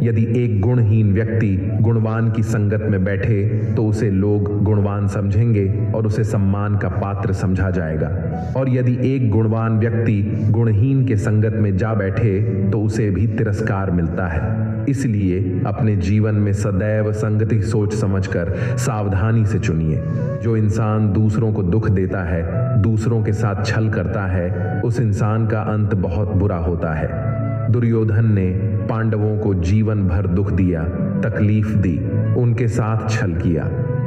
यदि एक गुणहीन व्यक्ति गुणवान की संगत में बैठे तो उसे लोग गुणवान समझेंगे और उसे सम्मान का पात्र समझा जाएगा, और यदि एक गुणवान व्यक्ति गुणहीन के संगत में जा बैठे तो उसे भी तिरस्कार मिलता है। इसलिए अपने जीवन में सदैव संगति सोच समझकर सावधानी से चुनिए। जो इंसान दूसरों को दुख देता है, दूसरों के साथ छल करता है, उस इंसान का अंत बहुत बुरा होता है। दुर्योधन ने पांडवों को जीवन भर दुख दिया, तकलीफ दी, उनके साथ छल किया,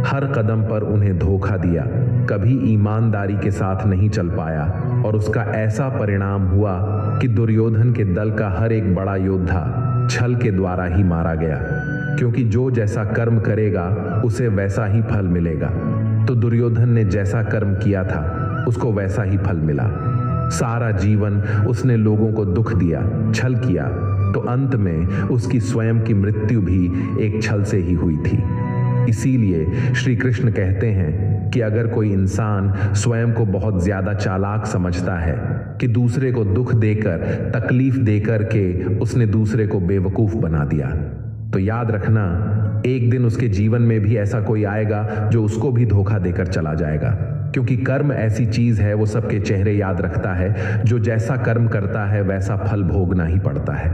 हर कदम पर उन्हें धोखा दिया, कभी ईमानदारी के साथ नहीं चल पाया, और उसका ऐसा परिणाम हुआ कि दुर्योधन के दल का हर एक बड़ा योद्धा छल के द्वारा ही मारा गया। क्योंकि जो जैसा कर्म करेगा उसे वैसा ही फल मिलेगा। तो दुर्योधन ने जैसा कर्म किया था उसको वैसा ही फल मिला। सारा जीवन उसने लोगों को दुख दिया, छल किया, तो अंत में उसकी स्वयं की मृत्यु भी एक छल से ही हुई थी। इसीलिए श्री कृष्ण कहते हैं कि अगर कोई इंसान स्वयं को बहुत ज्यादा चालाक समझता है कि दूसरे को दुख देकर, तकलीफ देकर के उसने दूसरे को बेवकूफ बना दिया, तो याद रखना एक दिन उसके जीवन में भी ऐसा कोई आएगा जो उसको भी धोखा देकर चला जाएगा। क्योंकि कर्म ऐसी चीज है, वो सबके चेहरे याद रखता है। जो जैसा कर्म करता है वैसा फल भोगना ही पड़ता है।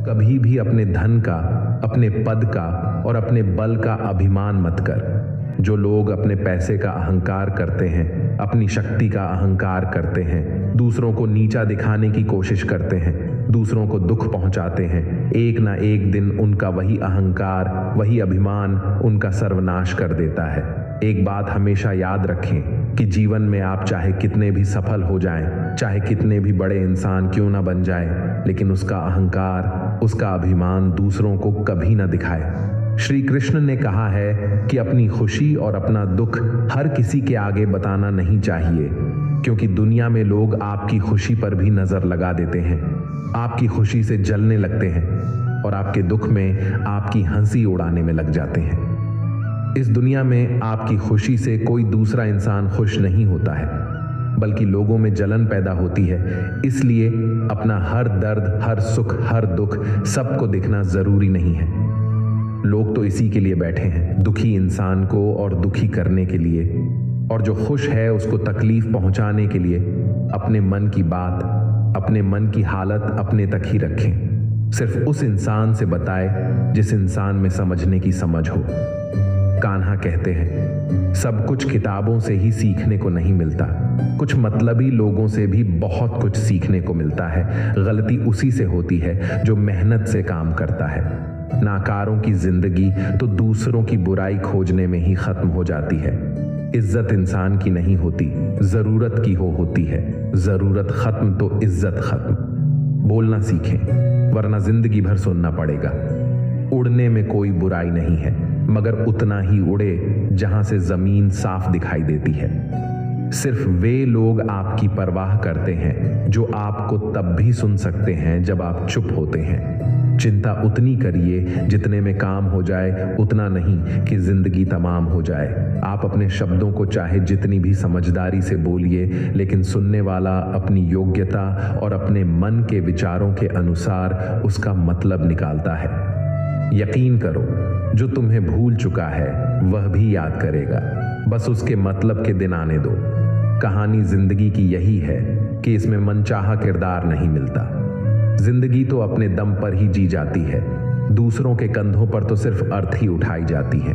कभी भी अपने धन का, अपने पद का और अपने बल का अभिमान मत कर। जो लोग अपने पैसे का अहंकार करते हैं, अपनी शक्ति का अहंकार करते हैं, दूसरों को नीचा दिखाने की कोशिश करते हैं, दूसरों को दुख पहुंचाते हैं, एक ना एक दिन उनका वही अहंकार, वही अभिमान उनका सर्वनाश कर देता है। एक बात हमेशा याद रखें कि जीवन में आप चाहे कितने भी सफल हो जाएं, चाहे कितने भी बड़े इंसान क्यों ना बन जाएं, लेकिन उसका अहंकार, उसका अभिमान दूसरों को कभी ना दिखाए। श्री कृष्ण ने कहा है कि अपनी खुशी और अपना दुख हर किसी के आगे बताना नहीं चाहिए, क्योंकि दुनिया में लोग आपकी खुशी पर भी नजर लगा देते हैं, आपकी खुशी से जलने लगते हैं और आपके दुख में आपकी हंसी उड़ाने में लग जाते हैं। इस दुनिया में आपकी खुशी से कोई दूसरा इंसान खुश नहीं होता है, बल्कि लोगों में जलन पैदा होती है। इसलिए अपना हर दर्द, हर सुख, हर दुख सबको दिखना जरूरी नहीं है। लोग तो इसी के लिए बैठे हैं, दुखी इंसान को और दुखी करने के लिए, और जो खुश है उसको तकलीफ पहुंचाने के लिए। अपने मन की बात, अपने मन की हालत अपने तक ही रखें। सिर्फ उस इंसान से बताएं जिस इंसान में समझने की समझ हो। कान्हा कहते हैं, सब कुछ किताबों से ही सीखने को नहीं मिलता, कुछ मतलबी लोगों से भी बहुत कुछ सीखने को मिलता है। गलती उसी से होती है जो मेहनत से काम करता है। नाकारों की जिंदगी तो दूसरों की बुराई खोजने में ही खत्म हो जाती है। इज्जत इंसान की नहीं होती, जरूरत की होती है। जरूरत खत्म तो इज्जत खत्म। बोलना सीखें, वरना जिंदगी भर सुनना पड़ेगा। उड़ने में कोई बुराई नहीं है, मगर उतना ही उड़े जहां से जमीन साफ दिखाई देती है। सिर्फ वे लोग आपकी परवाह करते हैं जो आपको तब भी सुन सकते हैं जब आप चुप होते हैं। चिंता उतनी करिए जितने में काम हो जाए, उतना नहीं कि जिंदगी तमाम हो जाए। आप अपने शब्दों को चाहे जितनी भी समझदारी से बोलिए, लेकिन सुनने वाला अपनी योग्यता और अपने मन के विचारों के अनुसार उसका मतलब निकालता है। यकीन करो, जो तुम्हें भूल चुका है वह भी याद करेगा, बस उसके मतलब के दिन आने दो। कहानी जिंदगी की यही है कि इसमें मनचाहा किरदार नहीं मिलता। जिंदगी तो अपने दम पर ही जी जाती है, दूसरों के कंधों पर तो सिर्फ अर्थ ही उठाई जाती है।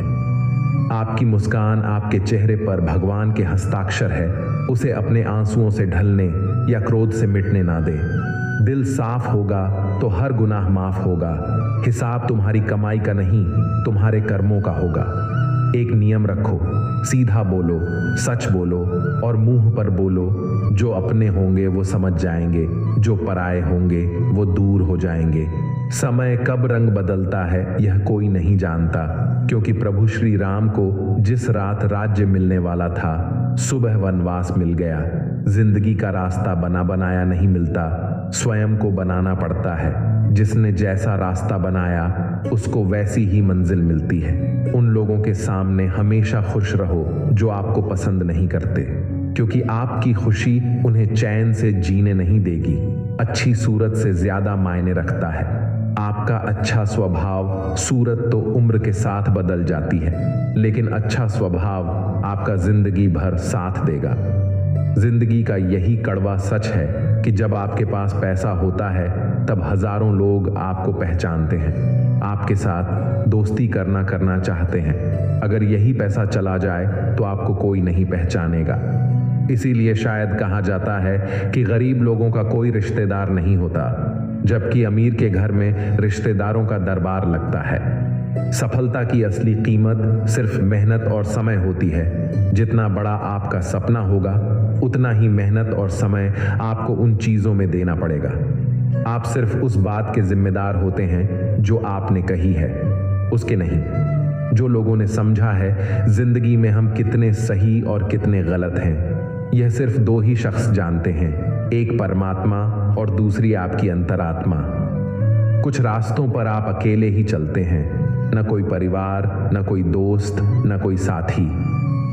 आपकी मुस्कान आपके चेहरे पर भगवान के हस्ताक्षर है, उसे अपने आंसुओं से ढलने या क्रोध से मिटने ना दे। दिल साफ होगा तो हर गुनाह माफ होगा। हिसाब तुम्हारी कमाई का नहीं, तुम्हारे कर्मों का होगा। एक नियम रखो, सीधा बोलो, सच बोलो और मुंह पर बोलो। जो अपने होंगे वो समझ जाएंगे, जो पराये होंगे वो दूर हो जाएंगे। समय कब रंग बदलता है यह कोई नहीं जानता, क्योंकि प्रभु श्री राम को जिस रात राज्य मिलने वाला था, सुबह वनवास मिल गया। जिंदगी का रास्ता बना बनाया नहीं मिलता, स्वयं को बनाना पड़ता है। जिसने जैसा रास्ता बनाया उसको वैसी ही मंजिल मिलती है। उन लोगों के सामने हमेशा खुश रहो जो आपको पसंद नहीं करते, क्योंकि आपकी खुशी उन्हें चैन से जीने नहीं देगी। अच्छी सूरत से ज्यादा मायने रखता है। आपका अच्छा स्वभाव सूरत तो उम्र के साथ बदल जाती है, लेकिन अच्छा स्वभाव आपका जिंदगी भर साथ देगा। जिंदगी का यही कड़वा सच है कि जब आपके पास पैसा होता है तब हजारों लोग आपको पहचानते हैं, आपके साथ दोस्ती करना चाहते हैं। अगर यही पैसा चला जाए तो आपको कोई नहीं पहचानेगा। इसीलिए शायद कहा जाता है कि गरीब लोगों का कोई रिश्तेदार नहीं होता, जबकि अमीर के घर में रिश्तेदारों का दरबार लगता है। सफलता की असली कीमत सिर्फ मेहनत और समय होती है। जितना बड़ा आपका सपना होगा उतना ही मेहनत और समय आपको उन चीजों में देना पड़ेगा। आप सिर्फ उस बात के जिम्मेदार होते हैं जो आपने कही है, उसके नहीं। जो लोगों ने समझा है जिंदगी में हम कितने सही और कितने गलत हैं, यह सिर्फ दो ही शख्स जानते हैं, एक परमात्मा और दूसरी आपकी अंतरात्मा। कुछ रास्तों पर आप अकेले ही चलते हैं, न कोई परिवार, न कोई दोस्त, न कोई साथी।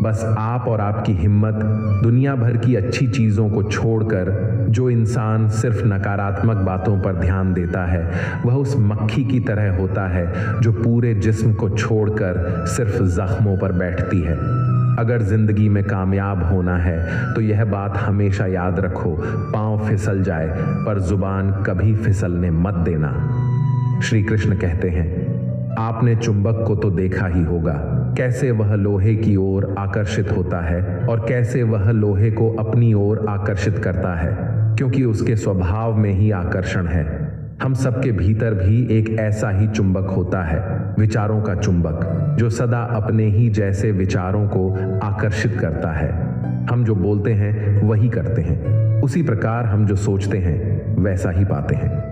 बस आप और आपकी हिम्मत। दुनिया भर की अच्छी चीजों को छोड़कर जो इंसान सिर्फ नकारात्मक बातों पर ध्यान देता है वह उस मक्खी की तरह होता है जो पूरे जिस्म को छोड़कर सिर्फ जख्मों पर बैठती है। अगर जिंदगी में कामयाब होना है तो यह बात हमेशा याद रखो, पांव फिसल जाए पर जुबान कभी फिसलने मत देना। श्री कृष्ण कहते हैं, आपने चुंबक को तो देखा ही होगा, कैसे वह लोहे की ओर आकर्षित होता है और कैसे वह लोहे को अपनी ओर आकर्षित करता है, क्योंकि उसके स्वभाव में ही आकर्षण है। हम सबके भीतर भी एक ऐसा ही चुंबक होता है, विचारों का चुंबक, जो सदा अपने ही जैसे विचारों को आकर्षित करता है। हम जो बोलते हैं वही करते हैं, उसी प्रकार हम जो सोचते हैं वैसा ही पाते हैं।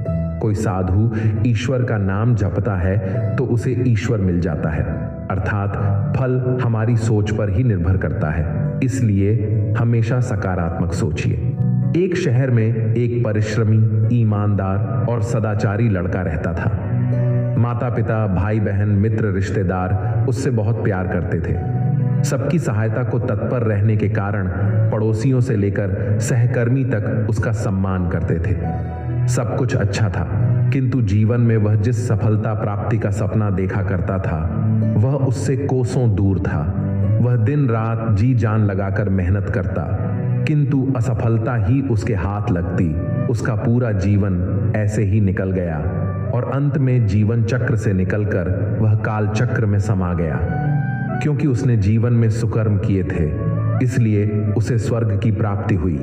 कोई साधु ईश्वर का नाम जपता है तो उसे ईश्वर मिल जाता है, अर्थात फल हमारी सोच पर ही निर्भर करता है। इसलिए हमेशा सकारात्मक सोचिए। एक शहर में एक परिश्रमी, ईमानदार और सदाचारी लड़का रहता था। माता पिता, भाई बहन, मित्र, रिश्तेदार उससे बहुत प्यार करते थे। सबकी सहायता को तत्पर रहने के कारण पड़ोसियों से लेकर सहकर्मी तक उसका सम्मान करते थे। सब कुछ अच्छा था, किंतु जीवन में वह जिस सफलता प्राप्ति का सपना देखा करता था वह उससे कोसों दूर था। वह दिन रात जी जान लगाकर मेहनत करता, किंतु असफलता ही उसके हाथ लगती। उसका पूरा जीवन ऐसे ही निकल गया और अंत में जीवन चक्र से निकलकर वह काल चक्र में समा गया। क्योंकि उसने जीवन में सुकर्म किए थे, इसलिए उसे स्वर्ग की प्राप्ति हुई।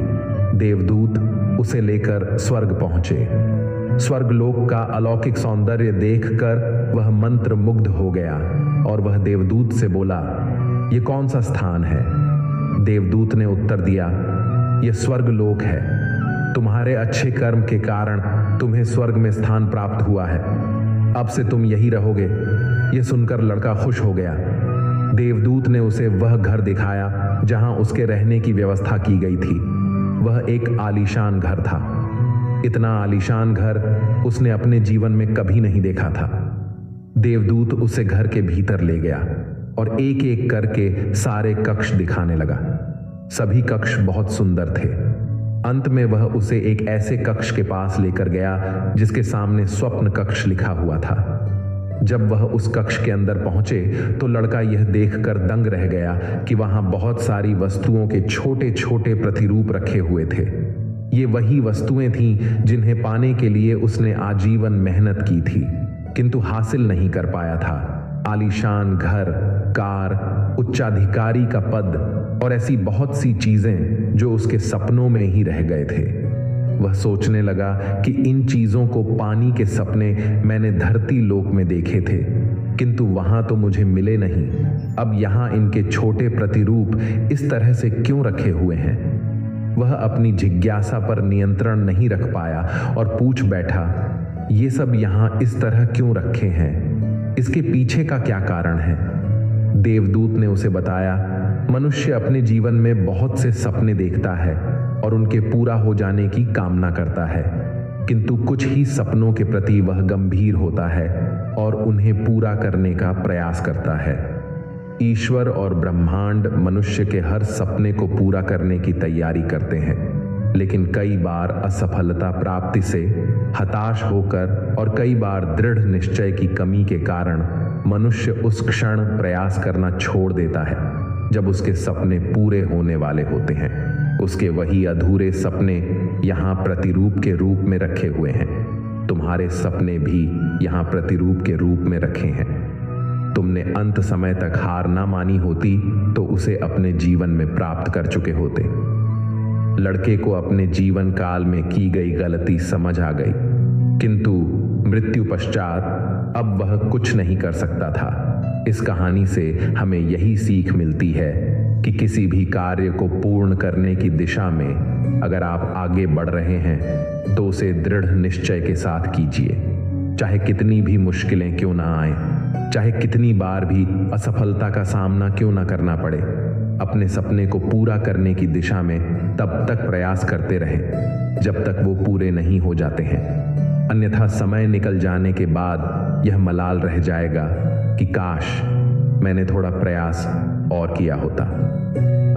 देवदूत उसे लेकर स्वर्ग पहुंचे। स्वर्गलोक का अलौकिक सौंदर्य देखकर वह मंत्र मुग्ध हो गया और वह देवदूत से बोला, ये कौन सा स्थान है? देवदूत ने उत्तर दिया, यह स्वर्गलोक है। तुम्हारे अच्छे कर्म के कारण तुम्हें स्वर्ग में स्थान प्राप्त हुआ है। अब से तुम यही रहोगे। यह सुनकर लड़का खुश हो गया। देवदूत ने उसे वह घर दिखाया जहां उसके रहने की व्यवस्था की गई थी। वह एक आलीशान घर था। इतना आलीशान घर उसने अपने जीवन में कभी नहीं देखा था। देवदूत उसे घर के भीतर ले गया और एक एक करके सारे कक्ष दिखाने लगा। सभी कक्ष बहुत सुंदर थे। अंत में वह उसे एक ऐसे कक्ष के पास लेकर गया जिसके सामने स्वप्न कक्ष लिखा हुआ था। जब वह उस कक्ष के अंदर पहुंचे तो लड़का यह देखकर दंग रह गया कि वहां बहुत सारी वस्तुओं के छोटे छोटे प्रतिरूप रखे हुए थे। ये वही वस्तुएं थीं जिन्हें पाने के लिए उसने आजीवन मेहनत की थी, किंतु हासिल नहीं कर पाया था। आलीशान घर, कार, उच्चाधिकारी का पद और ऐसी बहुत सी चीजें जो उसके सपनों में ही रह गए थे। वह सोचने लगा कि इन चीजों को पाने के सपने मैंने धरती लोक में देखे थे, किंतु वहां तो मुझे मिले नहीं। अब यहां इनके छोटे प्रतिरूप इस तरह से क्यों रखे हुए हैं? वह अपनी जिज्ञासा पर नियंत्रण नहीं रख पाया और पूछ बैठा, ये सब यहां इस तरह क्यों रखे हैं? इसके पीछे का क्या कारण है? देवदूत ने उसे बताया, मनुष्य अपने जीवन में बहुत से सपने देखता है और उनके पूरा हो जाने की कामना करता है, किंतु कुछ ही सपनों के प्रति वह गंभीर होता है और उन्हें पूरा करने का प्रयास करता है। ईश्वर और ब्रह्मांड मनुष्य के हर सपने को पूरा करने की तैयारी करते हैं, लेकिन कई बार असफलता प्राप्ति से हताश होकर और कई बार दृढ़ निश्चय की कमी के कारण मनुष्य उस क्षण प्रयास करना छोड़ देता है जब उसके सपने पूरे होने वाले होते हैं। उसके वही अधूरे सपने यहाँ प्रतिरूप के रूप में रखे हुए हैं। तुम्हारे सपने भी यहाँ प्रतिरूप के रूप में रखे हैं। तुमने अंत समय तक हार ना मानी होती तो उसे अपने जीवन में प्राप्त कर चुके होते। लड़के को अपने जीवन काल में की गई गलती समझ आ गई, किंतु मृत्यु पश्चात अब वह कुछ नहीं कर सकता था। इस कहानी से हमें यही सीख मिलती है कि किसी भी कार्य को पूर्ण करने की दिशा में अगर आप आगे बढ़ रहे हैं तो उसे दृढ़ निश्चय के साथ कीजिए, चाहे कितनी भी मुश्किलें क्यों ना आए, चाहे कितनी बार भी असफलता का सामना क्यों ना करना पड़े। अपने सपने को पूरा करने की दिशा में तब तक प्रयास करते रहें जब तक वो पूरे नहीं हो जाते हैं। अन्यथा समय निकल जाने के बाद यह मलाल रह जाएगा कि काश मैंने थोड़ा प्रयास और किया होता।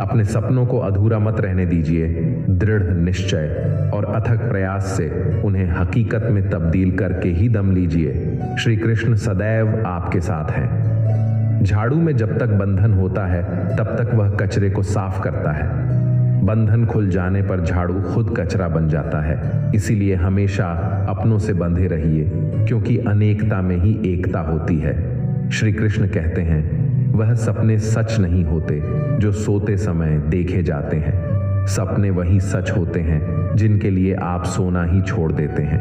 अपने सपनों को अधूरा मत रहने दीजिए। दृढ़ निश्चय और अथक प्रयास से उन्हें हकीकत में तब्दील करके ही दम लीजिए। श्री कृष्ण सदैव आपके साथ हैं। झाड़ू में जब तक बंधन होता है तब तक वह कचरे को साफ करता है। बंधन खुल जाने पर झाड़ू खुद कचरा बन जाता है। इसीलिए हमेशा अपनों से बंधे रहिए, क्योंकि अनेकता में ही एकता होती है। श्री कृष्ण कहते हैं, वह सपने सच नहीं होते जो सोते समय देखे जाते हैं। सपने वही सच होते हैं जिनके लिए आप सोना ही छोड़ देते हैं।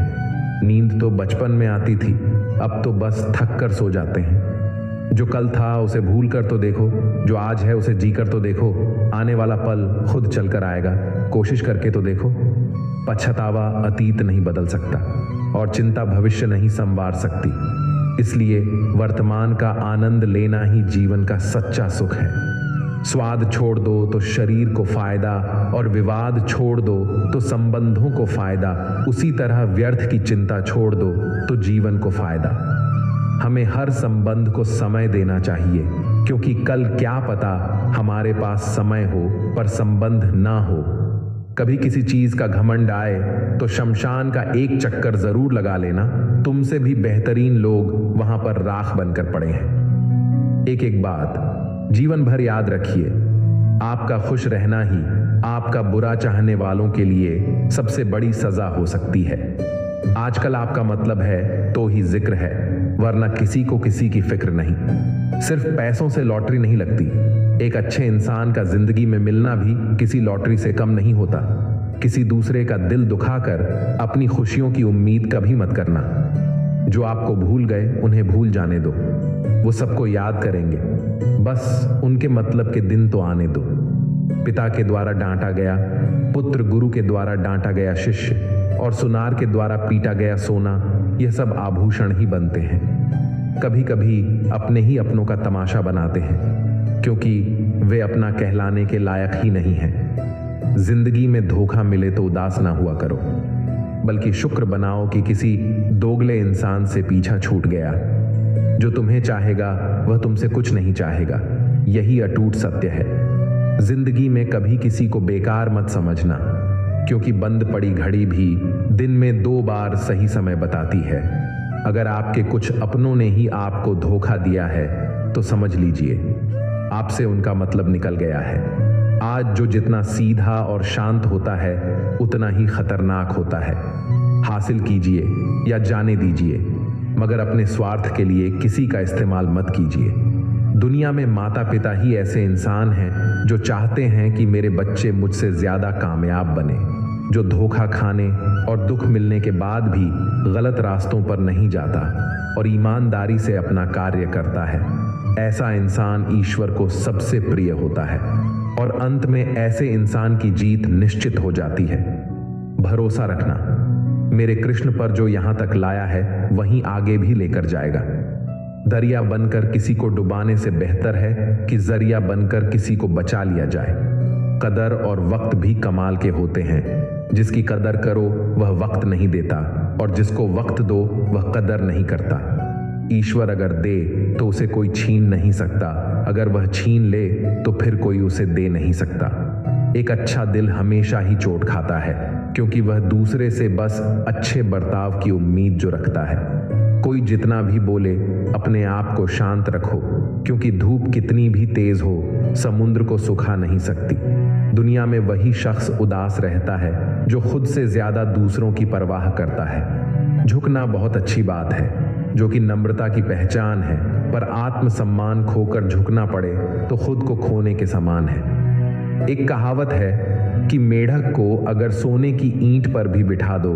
नींद तो बचपन में आती थी, अब तो बस थक कर सो जाते हैं। जो कल था उसे भूल कर तो देखो, जो आज है उसे जी कर तो देखो। आने वाला पल खुद चलकर आएगा, कोशिश करके तो देखो। पछतावा अतीत नहीं बदल सकता और चिंता भविष्य नहीं संवार सकती। इसलिए वर्तमान का आनंद लेना ही जीवन का सच्चा सुख है। स्वाद छोड़ दो तो शरीर को फायदा, और विवाद छोड़ दो तो संबंधों को फायदा। उसी तरह व्यर्थ की चिंता छोड़ दो तो जीवन को फायदा। हमें हर संबंध को समय देना चाहिए, क्योंकि कल क्या पता हमारे पास समय हो पर संबंध ना हो। कभी किसी चीज का घमंड आए तो शमशान का एक चक्कर जरूर लगा लेना। तुमसे भी बेहतरीन लोग वहां पर राख बनकर पड़े हैं। एक एक बात जीवन भर याद रखिए, आपका खुश रहना ही आपका बुरा चाहने वालों के लिए सबसे बड़ी सजा हो सकती है। आजकल आपका मतलब है तो ही जिक्र है, वरना किसी को किसी की फिक्र नहीं। सिर्फ पैसों से लॉटरी नहीं लगती। एक अच्छे इंसान का जिंदगी में मिलना भी किसी लॉटरी से कम नहीं होता। किसी दूसरे का दिल दुखाकर अपनी खुशियों की उम्मीद कभी मत करना। जो आपको भूल गए उन्हें भूल जाने दो, वो सबको याद करेंगे। बस उनके मतलब के दिन तो आने दो। पिता के द्वारा डांटा गया पुत्र, गुरु के द्वारा डांटा गया शिष्य, और सुनार के द्वारा पीटा गया सोना, यह सब आभूषण ही बनते हैं। कभी कभी अपने ही अपनों का तमाशा बनाते हैं, क्योंकि वे अपना कहलाने के लायक ही नहीं हैं। जिंदगी में धोखा मिले तो उदास ना हुआ करो, बल्कि शुक्र बनाओ कि किसी दोगले इंसान से पीछा छूट गया। जो तुम्हें चाहेगा वह तुमसे कुछ नहीं चाहेगा, यही अटूट सत्य है। जिंदगी में कभी किसी को बेकार मत समझना, क्योंकि बंद पड़ी घड़ी भी दिन में 2 बार सही समय बताती है। अगर आपके कुछ अपनों ने ही आपको धोखा दिया है तो समझ लीजिए आपसे उनका मतलब निकल गया है। आज जो जितना सीधा और शांत होता है उतना ही खतरनाक होता है। हासिल कीजिए या जाने दीजिए, मगर अपने स्वार्थ के लिए किसी का इस्तेमाल मत कीजिए। दुनिया में माता पिता ही ऐसे इंसान हैं जो चाहते हैं कि मेरे बच्चे मुझसे ज्यादा कामयाब बने, जो धोखा खाने और दुख मिलने के बाद भी गलत रास्तों पर नहीं जाता और ईमानदारी से अपना कार्य करता है। ऐसा इंसान ईश्वर को सबसे प्रिय होता है और अंत में ऐसे इंसान की जीत निश्चित हो जाती है। भरोसा रखना, मेरे कृष्ण पर जो यहां तक लाया है वहीं आगे भी लेकर जाएगा। दरिया बनकर किसी को डुबाने से बेहतर है कि जरिया बनकर किसी को बचा लिया जाए। कदर और वक्त भी कमाल के होते हैं। जिसकी कदर करो वह वक्त नहीं देता, और जिसको वक्त दो वह कदर नहीं करता। ईश्वर अगर दे तो उसे कोई छीन नहीं सकता, अगर वह छीन ले तो फिर कोई उसे दे नहीं सकता। एक अच्छा दिल हमेशा ही चोट खाता है, क्योंकि वह दूसरे से बस अच्छे बर्ताव की उम्मीद जो रखता है। कोई जितना भी बोले, अपने आप को शांत रखो, क्योंकि धूप कितनी भी तेज हो समुद्र को सुखा नहीं सकती। दुनिया में वही शख्स उदास रहता है जो खुद से ज्यादा दूसरों की परवाह करता है। झुकना बहुत अच्छी बात है, जो कि नम्रता की पहचान है, पर आत्मसम्मान खोकर झुकना पड़े तो खुद को खोने के समान है। एक कहावत है कि मेढक को अगर सोने की ईंट पर भी बिठा दो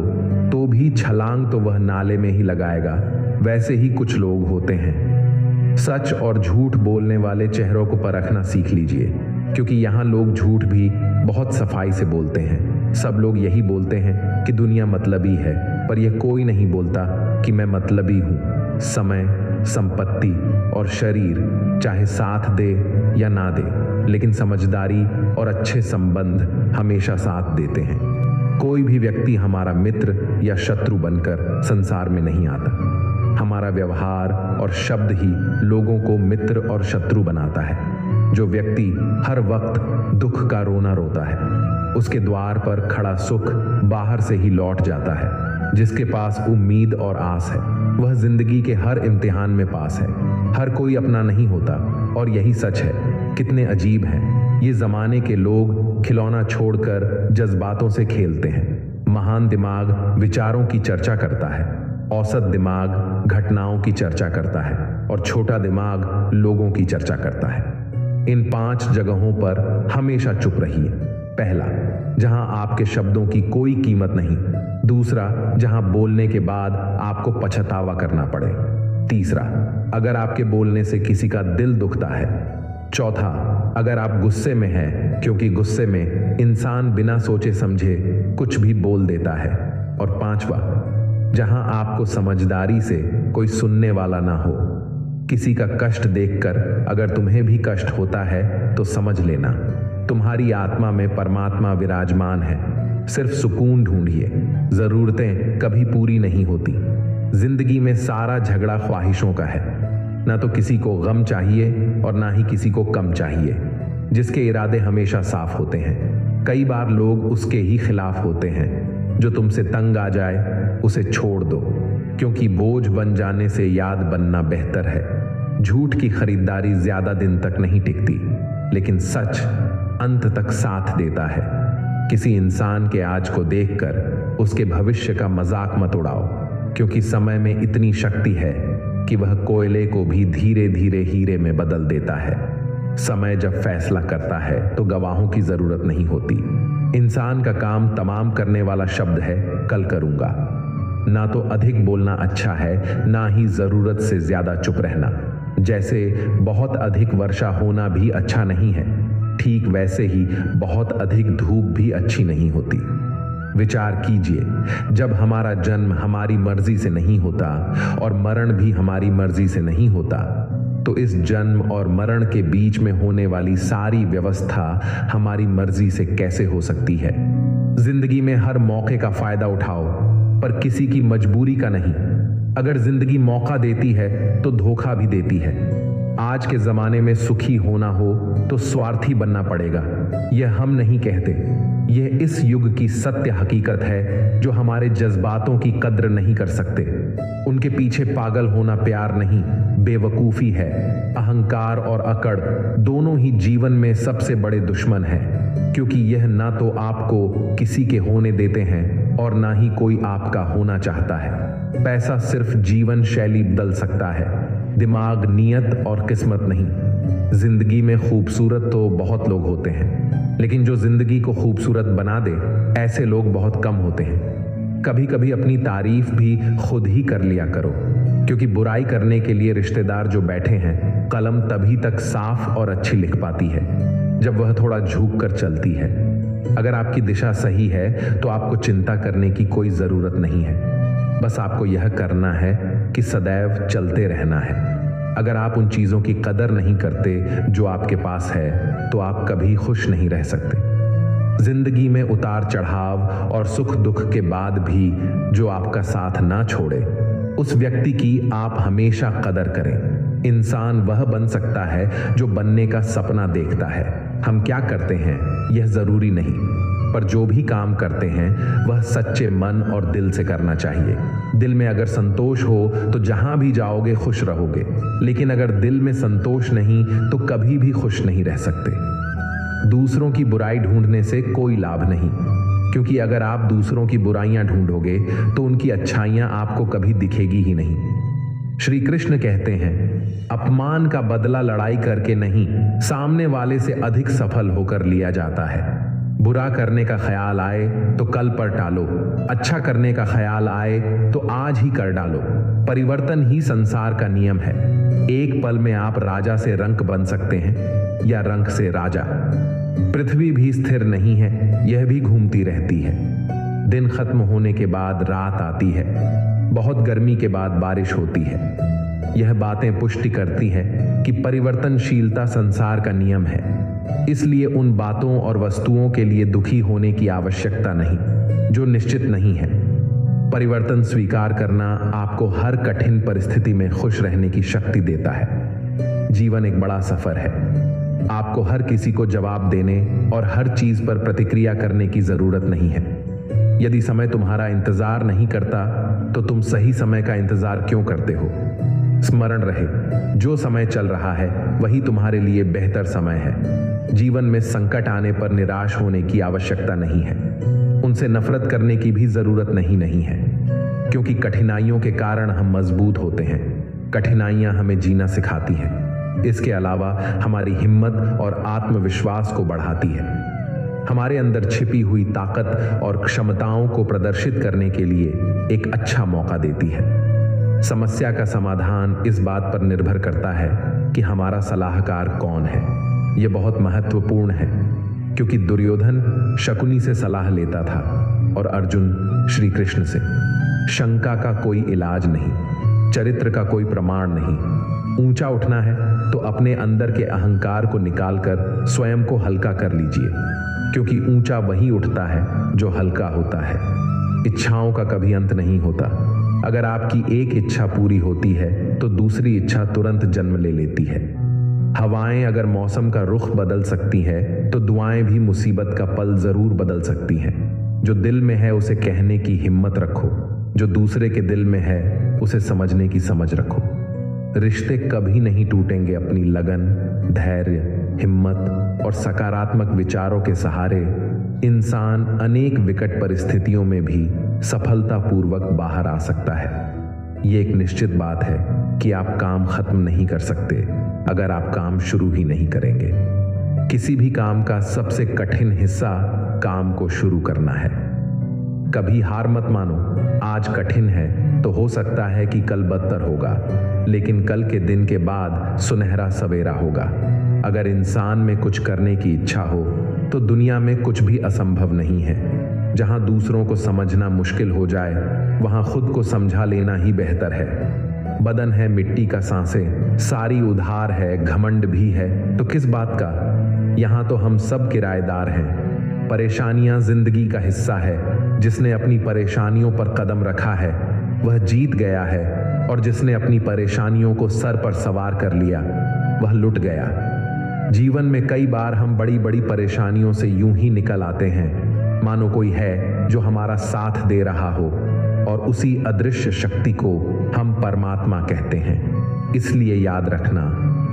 तो भी छलांग तो वह नाले में ही लगाएगा। वैसे ही कुछ लोग होते हैं। सच और झूठ बोलने वाले चेहरों को परखना सीख लीजिए, क्योंकि यहाँ लोग झूठ भी बहुत सफाई से बोलते हैं। सब लोग यही बोलते हैं कि दुनिया मतलबी है, पर यह कोई नहीं बोलता कि मैं मतलबी हूँ। समय, संपत्ति और शरीर चाहे साथ दे या ना दे, लेकिन समझदारी और अच्छे संबंध हमेशा साथ देते हैं। कोई भी व्यक्ति हमारा मित्र या शत्रु बनकर संसार में नहीं आता। हमारा व्यवहार और शब्द ही लोगों को मित्र और शत्रु बनाता है। जो व्यक्ति हर वक्त दुख का रोना रोता है, उसके द्वार पर खड़ा सुख बाहर से ही लौट जाता है। जिसके पास उम्मीद और आस है, वह जिंदगी के हर इम्तिहान में पास है। हर कोई अपना नहीं होता, और यही सच है। कितने अजीब हैं ये जमाने के लोग, खिलौना छोड़कर जज्बातों से खेलते हैं। महान दिमाग विचारों की चर्चा करता है, औसत दिमाग घटनाओं की चर्चा करता है, और छोटा दिमाग लोगों की चर्चा करता है। इन 5 जगहों पर हमेशा चुप रहिए। पहला, जहां आपके शब्दों की कोई कीमत नहीं। दूसरा, जहां बोलने के बाद आपको पछतावा करना पड़े। तीसरा, अगर आपके बोलने से किसी का दिल दुखता है। चौथा, अगर आप गुस्से में हैं, क्योंकि गुस्से में इंसान बिना सोचे समझे कुछ भी बोल देता है। और पांचवा, जहां आपको समझदारी से कोई सुनने वाला ना हो। किसी का कष्ट देखकर अगर तुम्हें भी कष्ट होता है तो समझ लेना, तुम्हारी आत्मा में परमात्मा विराजमान है। सिर्फ सुकून ढूंढिए। जरूरतें कभी पूरी नहीं होती। जिंदगी में सारा झगड़ा ख्वाहिशों का है। ना तो किसी को गम चाहिए और ना ही किसी को कम चाहिए। जिसके इरादे हमेशा साफ होते हैं, कई बार लोग उसके ही खिलाफ होते हैं। जो तुमसे तंग आ जाए उसे छोड़ दो, क्योंकि बोझ बन जाने से याद बनना बेहतर है। झूठ की खरीदारी ज्यादा दिन तक नहीं टिकती, लेकिन सच अंत तक साथ देता है। किसी इंसान के आज को देखकर उसके भविष्य का मजाक मत उड़ाओ, क्योंकि समय में इतनी शक्ति है कि वह कोयले को भी धीरे धीरे हीरे में बदल देता है। समय जब फैसला करता है तो गवाहों की जरूरत नहीं होती। इंसान का काम तमाम करने वाला शब्द है कल करूंगा। ना तो अधिक बोलना अच्छा है, ना ही जरूरत से ज्यादा चुप रहना। जैसे बहुत अधिक वर्षा होना भी अच्छा नहीं है, ठीक वैसे ही बहुत अधिक धूप भी अच्छी नहीं होती। विचार कीजिए, जब हमारा जन्म हमारी मर्जी से नहीं होता और मरण भी हमारी मर्जी से नहीं होता, तो इस जन्म और मरण के बीच में होने वाली सारी व्यवस्था हमारी मर्जी से कैसे हो सकती है। जिंदगी में हर मौके का फायदा उठाओ, पर किसी की मजबूरी का नहीं। अगर जिंदगी मौका देती है तो धोखा भी देती है। आज के जमाने में सुखी होना हो तो स्वार्थी बनना पड़ेगा। यह हम नहीं कहते, यह इस युग की सत्य हकीकत है। जो हमारे जज्बातों की कद्र नहीं कर सकते, उनके पीछे पागल होना प्यार नहीं, बेवकूफी है। अहंकार और अकड़ दोनों ही जीवन में सबसे बड़े दुश्मन हैं, क्योंकि यह ना तो आपको किसी के होने देते हैं और ना ही कोई आपका होना चाहता है। पैसा सिर्फ जीवन शैली बदल सकता है, दिमाग, नियत और किस्मत नहीं। जिंदगी में खूबसूरत तो बहुत लोग होते हैं, लेकिन जो जिंदगी को खूबसूरत बना दे, ऐसे लोग बहुत कम होते हैं। कभी कभी अपनी तारीफ भी खुद ही कर लिया करो, क्योंकि बुराई करने के लिए रिश्तेदार जो बैठे हैं, कलम तभी तक साफ और अच्छी लिख पाती है जब वह थोड़ा झुक कर चलती है। अगर आपकी दिशा सही है तो आपको चिंता करने की कोई जरूरत नहीं है। बस आपको यह करना है कि सदैव चलते रहना है। अगर आप उन चीजों की कदर नहीं करते जो आपके पास है, तो आप कभी खुश नहीं रह सकते। जिंदगी में उतार चढ़ाव और सुख दुख के बाद भी जो आपका साथ ना छोड़े, उस व्यक्ति की आप हमेशा कदर करें। इंसान वह बन सकता है जो बनने का सपना देखता है, हम क्या करते हैं यह जरूरी नहीं, पर जो भी काम करते हैं वह सच्चे मन और दिल से करना चाहिए। दिल में अगर संतोष हो तो जहां भी जाओगे खुश रहोगे, लेकिन अगर दिल में संतोष नहीं तो कभी भी खुश नहीं रह सकते। दूसरों की बुराई ढूंढने से कोई लाभ नहीं, क्योंकि अगर आप दूसरों की बुराइयां ढूंढोगे तो उनकी अच्छाइयां आपको कभी दिखेगी ही नहीं। श्री कृष्ण कहते हैं, अपमान का बदला लड़ाई करके नहीं, सामने वाले से अधिक सफल होकर लिया जाता है। बुरा करने का ख्याल आए तो कल पर टालो, अच्छा करने का ख्याल आए तो आज ही कर डालो। परिवर्तन ही संसार का नियम है। एक पल में आप राजा से रंक बन सकते हैं या रंक से राजा। पृथ्वी भी स्थिर नहीं है, यह भी घूमती रहती है। दिन खत्म होने के बाद रात आती है, बहुत गर्मी के बाद बारिश होती है। यह बातें पुष्टि करती है कि परिवर्तनशीलता संसार का नियम है। इसलिए उन बातों और वस्तुओं के लिए दुखी होने की आवश्यकता नहीं जो निश्चित नहीं है। परिवर्तन स्वीकार करना आपको हर कठिन परिस्थिति में खुश रहने की शक्ति देता है। जीवन एक बड़ा सफर है। आपको हर किसी को जवाब देने और हर चीज पर प्रतिक्रिया करने की जरूरत नहीं है। यदि समय तुम्हारा इंतजार नहीं करता तो तुम सही समय का इंतजार क्यों करते हो? स्मरण रहे, जो समय चल रहा है वही तुम्हारे लिए बेहतर समय है। जीवन में संकट आने पर निराश होने की आवश्यकता नहीं है। उनसे नफरत करने की भी जरूरत नहीं है, क्योंकि कठिनाइयों के कारण हम मजबूत होते हैं। कठिनाइयां हमें जीना सिखाती हैं। इसके अलावा हमारी हिम्मत और आत्मविश्वास को बढ़ाती है। हमारे अंदर छिपी हुई ताकत और क्षमताओं को प्रदर्शित करने के लिए एक अच्छा मौका देती है। समस्या का समाधान इस बात पर निर्भर करता है कि हमारा सलाहकार कौन है। यह बहुत महत्वपूर्ण है, क्योंकि दुर्योधन शकुनी से सलाह लेता था और अर्जुन श्री कृष्ण से। शंका का कोई इलाज नहीं, चरित्र का कोई प्रमाण नहीं। ऊंचा उठना है तो अपने अंदर के अहंकार को निकालकर स्वयं को हल्का कर लीजिए, क्योंकि ऊंचा वही उठता है जो हल्का होता है। इच्छाओं का कभी अंत नहीं होता। अगर आपकी एक इच्छा पूरी होती है तो दूसरी इच्छा तुरंत जन्म ले लेती है। हवाएं अगर मौसम का रुख बदल सकती है तो दुआएं भी मुसीबत का पल जरूर बदल सकती हैं। जो दिल में है उसे कहने की हिम्मत रखो, जो दूसरे के दिल में है उसे समझने की समझ रखो। रिश्ते कभी नहीं टूटेंगे अपनी लगन, धैर्य, हिम्मत और सकारात्मक विचारों के सहारे। इंसान अनेक विकट परिस्थितियों में भी सफलतापूर्वक बाहर आ सकता है। ये एक निश्चित बात है कि आप काम खत्म नहीं कर सकते अगर आप काम शुरू ही नहीं करेंगे। किसी भी काम का सबसे कठिन हिस्सा काम को शुरू करना है। कभी हार मत मानो। आज कठिन है तो हो सकता है कि कल बदतर होगा, लेकिन कल के दिन के बाद सुनहरा सवेरा होगा। अगर इंसान में कुछ करने की इच्छा हो तो दुनिया में कुछ भी असंभव नहीं है। जहां दूसरों को समझना मुश्किल हो जाए वहां खुद को समझा लेना ही बेहतर है। बदन है मिट्टी का सांसें, सारी उधार है, घमंड भी है, तो किस बात का? यहां तो हम सब किराएदार हैं। परेशानियां जिंदगी का हिस्सा है। जिसने अपनी परेशानियों पर कदम रखा है वह जीत गया है, और जिसने अपनी परेशानियों को सर पर सवार कर लिया वह लुट गया। जीवन में कई बार हम बड़ी बड़ी परेशानियों से यूं ही निकल आते हैं मानो कोई है जो हमारा साथ दे रहा हो, और उसी अदृश्य शक्ति को हम परमात्मा कहते हैं। इसलिए याद रखना,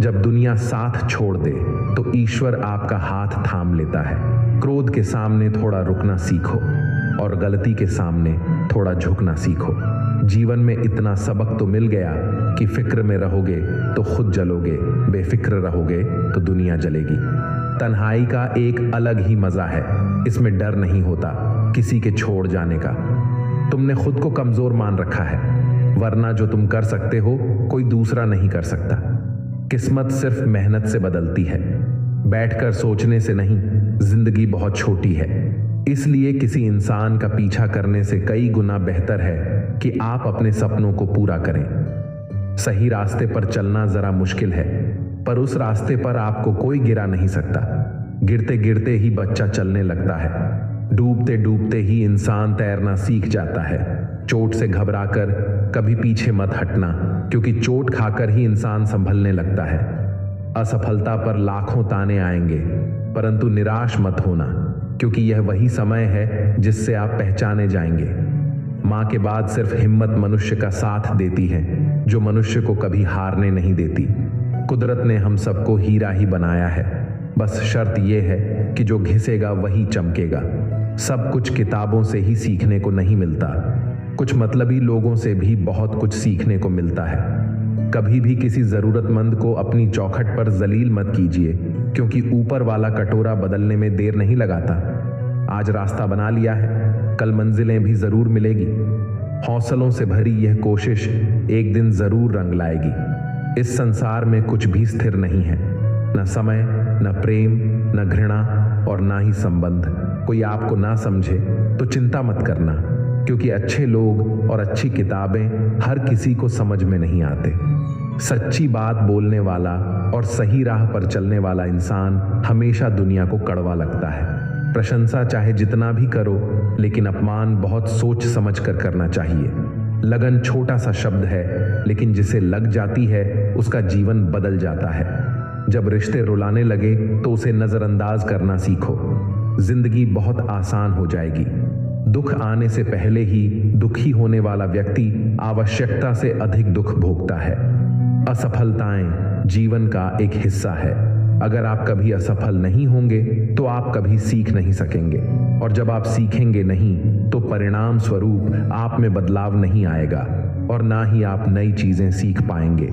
जब दुनिया साथ छोड़ दे तो ईश्वर आपका हाथ थाम लेता है। क्रोध के सामने थोड़ा रुकना सीखो और गलती के सामने थोड़ा झुकना सीखो। जीवन में इतना सबक तो मिल गया कि फिक्र में रहोगे तो खुद जलोगे, बेफिक्र रहोगे तो दुनिया जलेगी। तन्हाई का एक अलग ही मजा है। इसमें डर नहीं होता किसी के छोड़ जाने का। तुमने खुद को कमजोर मान रखा है, वरना जो तुम कर सकते हो कोई दूसरा नहीं कर सकता। किस्मत सिर्फ मेहनत से बदलती है, बैठकर सोचने से नहीं। जिंदगी बहुत छोटी है, इसलिए किसी इंसान का पीछा करने से कई गुना बेहतर है कि आप अपने सपनों को पूरा करें। सही रास्ते पर चलना जरा मुश्किल है, पर उस रास्ते पर आपको कोई गिरा नहीं सकता। गिरते गिरते ही बच्चा चलने लगता है। डूबते डूबते ही इंसान तैरना सीख जाता है। चोट से घबराकर कभी पीछे मत हटना, क्योंकि चोट खाकर ही इंसान संभलने लगता है। असफलता पर लाखों ताने आएंगे, परंतु निराश मत होना, क्योंकि यह वही समय है जिससे आप पहचाने जाएंगे। मां के बाद सिर्फ हिम्मत मनुष्य का साथ देती है, जो मनुष्य को कभी हारने नहीं देती। कुदरत ने हम सबको हीरा ही बनाया है, बस शर्त यह है कि जो घिसेगा वही चमकेगा। सब कुछ किताबों से ही सीखने को नहीं मिलता, कुछ मतलबी लोगों से भी बहुत कुछ सीखने को मिलता है। कभी भी किसी जरूरतमंद को अपनी चौखट पर जलील मत कीजिए, क्योंकि ऊपर वाला कटोरा बदलने में देर नहीं लगाता। आज रास्ता बना लिया है, कल मंजिलें भी जरूर मिलेगी। हौसलों से भरी यह कोशिश एक दिन जरूर रंग लाएगी। इस संसार में कुछ भी स्थिर नहीं है, न समय, न प्रेम, न घृणा और ना ही संबंध। कोई आपको ना समझे तो चिंता मत करना, क्योंकि अच्छे लोग और अच्छी किताबें हर किसी को समझ में नहीं आते। सच्ची बात बोलने वाला और सही राह पर चलने वाला इंसान हमेशा दुनिया को कड़वा लगता है। प्रशंसा चाहे जितना भी करो, लेकिन अपमान बहुत सोच समझ कर करना चाहिए। लगन छोटा सा शब्द है, लेकिन जिसे लग जाती है उसका जीवन बदल जाता है। जब रिश्ते रुलाने लगे तो उसे नजरअंदाज करना सीखो। जिंदगी बहुत आसान हो जाएगी। दुख आने से पहले ही दुखी होने वाला व्यक्ति आवश्यकता से अधिक दुख भोगता है। असफलताएं जीवन का एक हिस्सा है। अगर आप कभी असफल नहीं होंगे तो आप कभी सीख नहीं सकेंगे, और जब आप सीखेंगे नहीं तो परिणाम स्वरूप आप में बदलाव नहीं आएगा और ना ही आप नई चीजें सीख पाएंगे।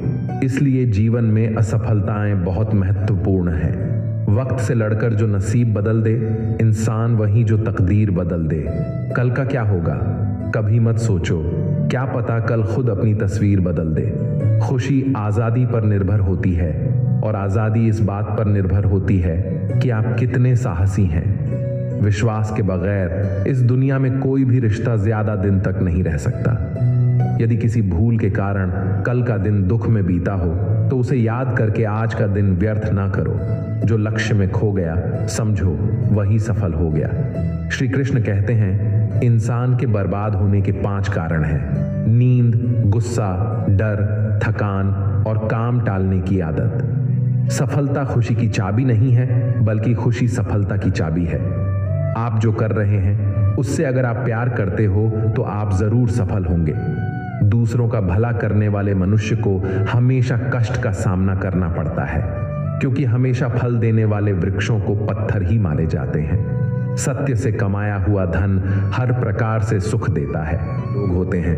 इसलिए जीवन में असफलताएं बहुत महत्वपूर्ण हैं। वक्त से लड़कर जो नसीब बदल दे, इंसान वही जो तकदीर बदल दे। कल का क्या होगा कभी मत सोचो, क्या पता कल खुद अपनी तस्वीर बदल दे। खुशी आजादी पर निर्भर होती है, और आजादी इस बात पर निर्भर होती है कि आप कितने साहसी हैं। विश्वास के बगैर इस दुनिया में कोई भी रिश्ता ज्यादा दिन तक नहीं रह सकता। यदि किसी भूल के कारण कल का दिन दुख में बीता हो तो उसे याद करके आज का दिन व्यर्थ ना करो। जो लक्ष्य में खो गया समझो वही सफल हो गया। श्री कृष्ण कहते हैं, इंसान के बर्बाद होने के 5 कारण हैं: नींद, गुस्सा, डर, थकान और काम टालने की आदत। सफलता खुशी की चाबी नहीं है, बल्कि खुशी सफलता की चाबी है। आप जो कर रहे हैं उससे अगर आप प्यार करते हो तो आप जरूर सफल होंगे। दूसरों का भला करने वाले मनुष्य को हमेशा कष्ट का सामना करना पड़ता है, क्योंकि हमेशा फल देने वाले वृक्षों को पत्थर ही मारे जाते हैं। सत्य से कमाया हुआ धन हर प्रकार से सुख देता है। लोग होते हैं,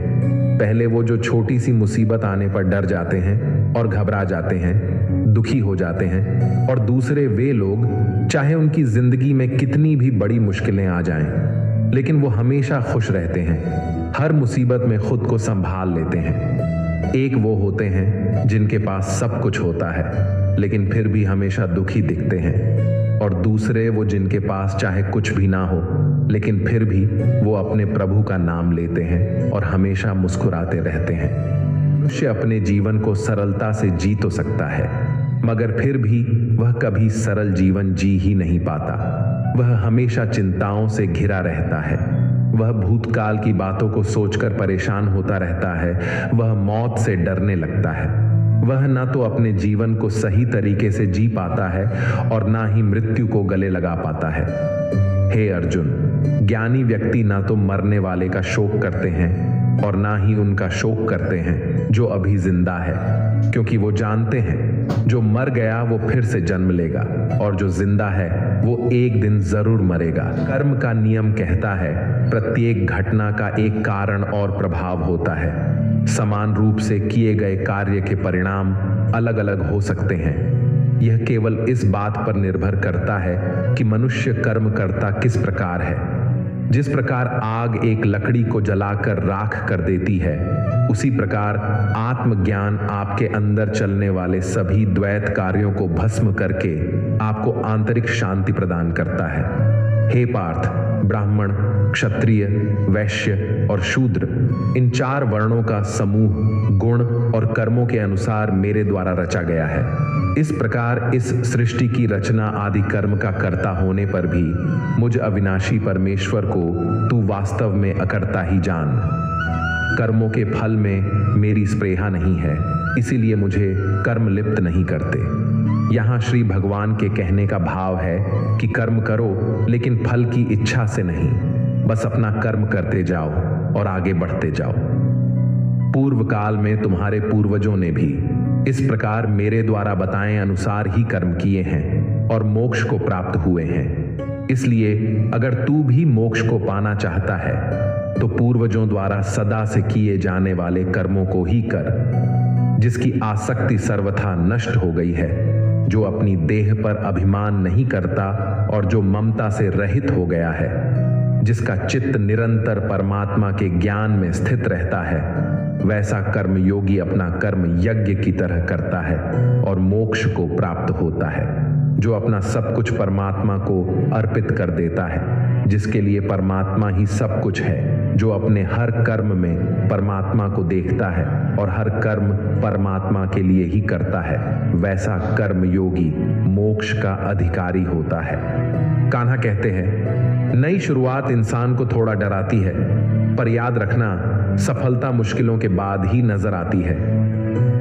पहले वो जो छोटी सी मुसीबत आने पर डर जाते हैं और घबरा जाते हैं, दुखी हो जाते हैं, और दूसरे वे लोग चाहे उनकी जिंदगी में कितनी भी बड़ी मुश्किलें आ जाएं, लेकिन वो हमेशा खुश रहते हैं, हर मुसीबत में खुद को संभाल लेते हैं। एक वो होते हैं जिनके पास सब कुछ होता है लेकिन फिर भी हमेशा दुखी दिखते हैं, और दूसरे वो जिनके पास चाहे कुछ भी ना हो लेकिन फिर भी वो अपने प्रभु का नाम लेते हैं और हमेशा मुस्कुराते रहते हैं। मनुष्य अपने जीवन को सरलता से जी तो सकता है, मगर फिर भी वह कभी सरल जीवन जी ही नहीं पाता। वह हमेशा चिंताओं से घिरा रहता है। वह भूतकाल की बातों को सोचकर परेशान होता रहता है। वह मौत से डरने लगता है। वह ना तो अपने जीवन को सही तरीके से जी पाता है और ना ही मृत्यु को गले लगा पाता है। हे अर्जुन, ज्ञानी व्यक्ति ना तो मरने वाले का शोक करते हैं और ना ही उनका शोक करते हैं जो अभी जिंदा है, क्योंकि वो जानते हैं जो मर गया वो फिर से जन्म लेगा और जो जिंदा है वो एक दिन जरूर मरेगा। कर्म का नियम कहता है, प्रत्येक घटना का एक कारण और प्रभाव होता है। समान रूप से किए गए कार्य के परिणाम अलग अलग हो सकते हैं। यह केवल इस बात पर निर्भर करता है कि मनुष्य कर्म करता किस प्रकार है। जिस प्रकार आग एक लकड़ी को जलाकर राख कर देती है, उसी प्रकार आत्मज्ञान आपके अंदर चलने वाले सभी द्वैत कार्यों को भस्म करके आपको आंतरिक शांति प्रदान करता है। हे पार्थ, ब्राह्मण, क्षत्रिय, वैश्य और शूद्र, इन 4 वर्णों का समूह गुण और कर्मों के अनुसार मेरे द्वारा रचा गया है। इस प्रकार इस सृष्टि की रचना आदि कर्म का कर्ता होने पर भी मुझ अविनाशी परमेश्वर को तू वास्तव में अकर्ता ही जान। कर्मों के फल में मेरी स्पृहा नहीं है, इसीलिए मुझे कर्म लिप्त नहीं करते। यहाँ श्री भगवान के कहने का भाव है कि कर्म करो लेकिन फल की इच्छा से नहीं, बस अपना कर्म करते जाओ और आगे बढ़ते जाओ। पूर्व काल में तुम्हारे पूर्वजों ने भी इस प्रकार मेरे द्वारा बताए अनुसार ही कर्म किए हैं और मोक्ष को प्राप्त हुए हैं। इसलिए अगर तू भी मोक्ष को पाना चाहता है तो पूर्वजों द्वारा सदा से किए जाने वाले कर्मों को ही कर, जिसकी आसक्ति सर्वथा नष्ट हो गई है, जो अपनी देह पर अभिमान नहीं करता और जो ममता से रहित हो गया है, जिसका चित्त निरंतर परमात्मा के ज्ञान में स्थित रहता है, वैसा कर्म योगी अपना कर्म यज्ञ की तरह करता है और मोक्ष को प्राप्त होता है। जो अपना सब कुछ परमात्मा को अर्पित कर देता है, जिसके लिए परमात्मा ही सब कुछ है, जो अपने हर कर्म में परमात्मा को देखता है और हर कर्म परमात्मा के लिए ही करता है, वैसा कर्म योगी मोक्ष का अधिकारी होता है। कान्हा कहते हैं, नई शुरुआत इंसान को थोड़ा डराती है, पर याद रखना सफलता मुश्किलों के बाद ही नजर आती है।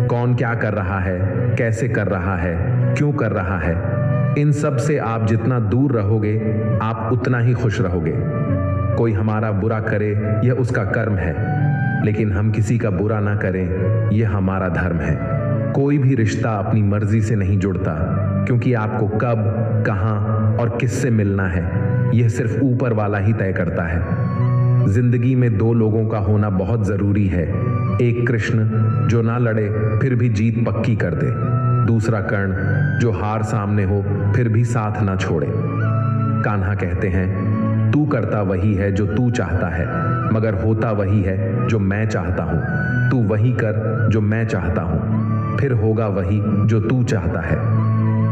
कौन क्या कर रहा है, कैसे कर रहा है, क्यों कर रहा है, इन सब से आप जितना दूर रहोगे आप उतना ही खुश रहोगे। कोई हमारा बुरा करे यह उसका कर्म है, लेकिन हम किसी का बुरा ना करें यह हमारा धर्म है। कोई भी रिश्ता अपनी मर्जी से नहीं जुड़ता, क्योंकि आपको कब, कहां और किससे मिलना है यह सिर्फ ऊपर वाला ही तय करता है। जिंदगी में दो लोगों का होना बहुत जरूरी है। एक कृष्ण जो ना लड़े फिर भी जीत पक्की कर दे, दूसरा कर्ण जो हार सामने हो फिर भी साथ ना छोड़े। कान्हा कहते हैं, तू करता वही है जो तू चाहता है, मगर होता वही है जो मैं चाहता हूं। तू वही कर जो मैं चाहता हूं, फिर होगा वही जो तू चाहता है।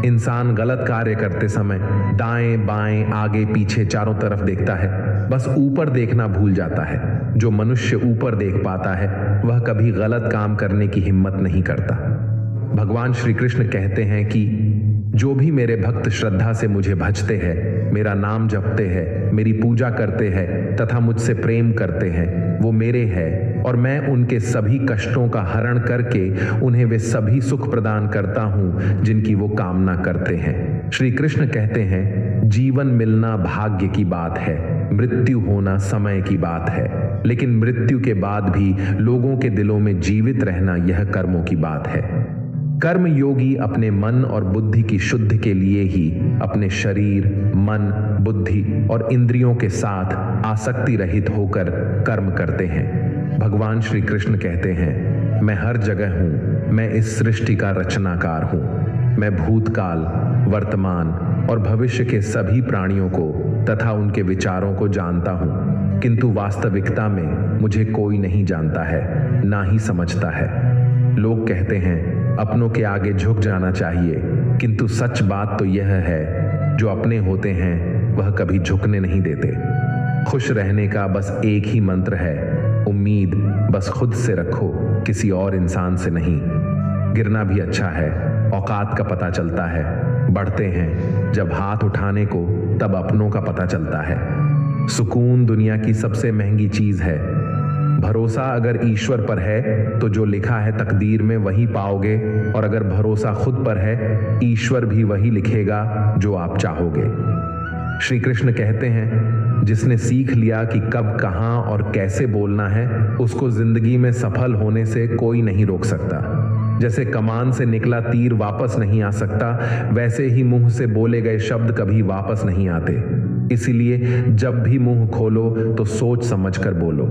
इंसान गलत कार्य करते समय दाएं बाएं आगे पीछे चारों तरफ देखता है, बस ऊपर देखना भूल जाता है। जो मनुष्य ऊपर देख पाता है वह कभी गलत काम करने की हिम्मत नहीं करता। भगवान श्री कृष्ण कहते हैं कि जो भी मेरे भक्त श्रद्धा से मुझे भजते हैं, मेरा नाम जपते हैं, मेरी पूजा करते हैं तथा मुझसे प्रेम करते हैं, वो मेरे हैं और मैं उनके सभी कष्टों का हरण करके उन्हें वे सभी सुख प्रदान करता हूं जिनकी वो कामना करते हैं। श्री कृष्ण कहते हैं, जीवन मिलना भाग्य की बात है, मृत्यु होना समय की बात है, लेकिन मृत्यु के बाद भी लोगों के दिलों में जीवित रहना यह कर्मों की बात है। कर्म योगी अपने मन और बुद्धि की शुद्धि के लिए ही अपने शरीर, मन, बुद्धि और इंद्रियों के साथ आसक्ति रहित होकर कर्म करते हैं। भगवान श्री कृष्ण कहते हैं, मैं हर जगह हूं, मैं इस सृष्टि का रचनाकार हूं, मैं भूतकाल, वर्तमान और भविष्य के सभी प्राणियों को तथा उनके विचारों को जानता हूं, किंतु वास्तविकता में मुझे कोई नहीं जानता है, ना ही समझता है। लोग कहते हैं अपनों के आगे झुक जाना चाहिए, किंतु सच बात तो यह है, जो अपने होते हैं वह कभी झुकने नहीं देते। खुश रहने का बस एक ही मंत्र है, उम्मीद बस खुद से रखो, किसी और इंसान से नहीं। गिरना भी अच्छा है, औकात का पता चलता है। बढ़ते हैं जब हाथ उठाने को, तब अपनों का पता चलता है। सुकून दुनिया की सबसे महंगी चीज है। भरोसा अगर ईश्वर पर है तो जो लिखा है तकदीर में वही पाओगे, और अगर भरोसा खुद पर है, ईश्वर भी वही लिखेगा जो आप चाहोगे। श्री कृष्ण कहते हैं, जिसने सीख लिया कि कब, कहां और कैसे बोलना है, उसको जिंदगी में सफल होने से कोई नहीं रोक सकता। जैसे कमान से निकला तीर वापस नहीं आ सकता, वैसे ही मुंह से बोले गए शब्द कभी वापस नहीं आते। इसीलिए जब भी मुंह खोलो तो सोच समझकर बोलो।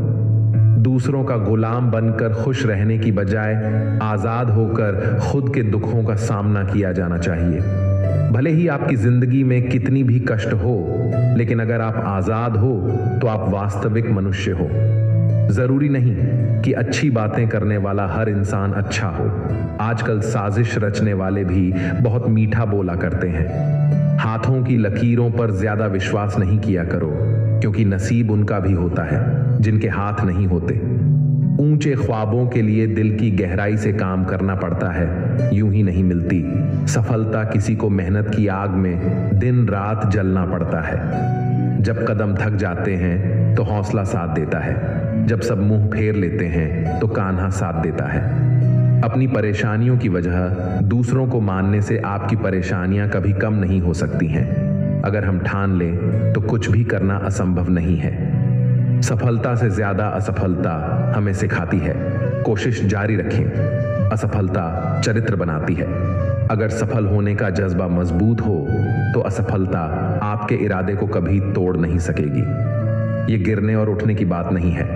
दूसरों का गुलाम बनकर खुश रहने की बजाय आजाद होकर खुद के दुखों का सामना किया जाना चाहिए। भले ही आपकी जिंदगी में कितनी भी कष्ट हो, लेकिन अगर आप आजाद हो तो आप वास्तविक मनुष्य हो। जरूरी नहीं कि अच्छी बातें करने वाला हर इंसान अच्छा हो। आजकल साजिश रचने वाले भी बहुत मीठा बोला करते हैं। हाथों की लकीरों पर ज्यादा विश्वास नहीं किया करो, क्योंकि नसीब उनका भी होता है जिनके हाथ नहीं होते। ऊंचे ख्वाबों के लिए दिल की गहराई से काम करना पड़ता है, यूं ही नहीं मिलती। सफलता किसी को मेहनत की आग में दिन रात जलना पड़ता है। जब कदम थक जाते हैं तो हौसला साथ देता है, जब सब मुंह फेर लेते हैं तो कान्हा साथ देता है। अपनी परेशानियों की वजह दूसरों को मानने से आपकी परेशानियां कभी कम नहीं हो सकती हैं। अगर हम ठान लें तो कुछ भी करना असंभव नहीं है। सफलता से ज्यादा असफलता हमें सिखाती है। कोशिश जारी रखें। असफलता चरित्र बनाती है। अगर सफल होने का जज्बा मजबूत हो तो असफलता आपके इरादे को कभी तोड़ नहीं सकेगी। ये गिरने और उठने की बात नहीं है।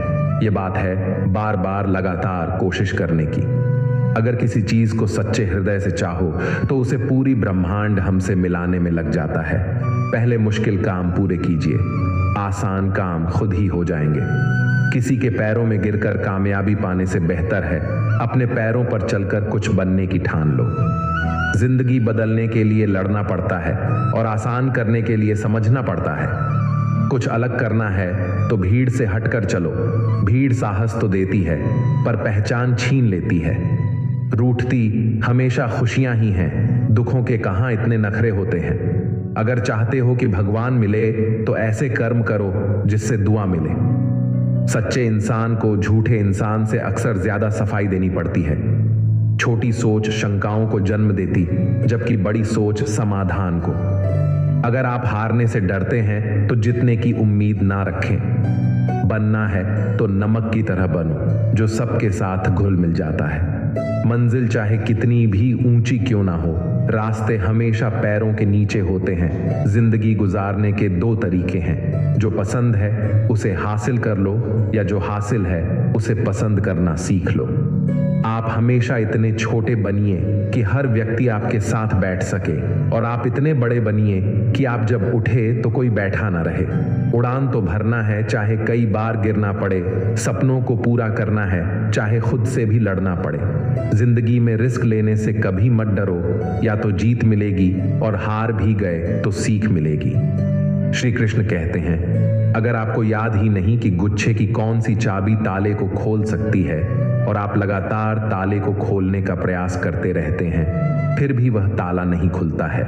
ये बात है बार बार लगातार कोशिश करने की। अगर किसी चीज को सच्चे हृदय से चाहो तो उसे पूरी ब्रह्मांड हमसे मिलाने में लग जाता है। पहले मुश्किल काम पूरे कीजिए, आसान काम खुद ही हो जाएंगे। किसी के पैरों में गिरकर कामयाबी पाने से बेहतर है अपने पैरों पर चलकर कुछ बनने की ठान लो। जिंदगी बदलने के लिए लड़ना पड़ता है और आसान करने के लिए समझना पड़ता है। कुछ अलग करना है तो भीड़ से हटकर चलो। भीड़ साहस तो देती है पर पहचान छीन लेती है। रूठती हमेशा खुशियां ही हैं, दुखों के कहां इतने नखरे होते हैं। अगर चाहते हो कि भगवान मिले तो ऐसे कर्म करो जिससे दुआ मिले। सच्चे इंसान को झूठे इंसान से अक्सर ज्यादा सफाई देनी पड़ती है। छोटी सोच शंकाओं को जन्म देती जबकि बड़ी सोच समाधान को। अगर आप हारने से डरते हैं तो जीतने की उम्मीद ना रखें। बनना है तो नमक की तरह बनो जो सबके साथ घुल मिल जाता है। मंजिल चाहे कितनी भी ऊंची क्यों ना हो, रास्ते हमेशा पैरों के नीचे होते हैं। जिंदगी गुजारने के दो तरीके हैं, जो पसंद है उसे हासिल कर लो या जो हासिल है उसे पसंद करना सीख लो। आप हमेशा इतने छोटे बनिए कि हर व्यक्ति आपके साथ बैठ सके और आप इतने बड़े बनिए कि आप जब उठे तो कोई बैठा ना रहे। उड़ान तो भरना है चाहे कई बार गिरना पड़े। सपनों को पूरा करना है चाहे खुद से भी लड़ना पड़े। जिंदगी में रिस्क लेने से कभी मत डरो, या तो जीत मिलेगी और हार भी गए तो सीख मिलेगी। श्री कृष्ण कहते हैं, अगर आपको याद ही नहीं कि गुच्छे की कौन सी चाबी ताले को खोल सकती है और आप लगातार ताले को खोलने का प्रयास करते रहते हैं फिर भी वह ताला नहीं खुलता है,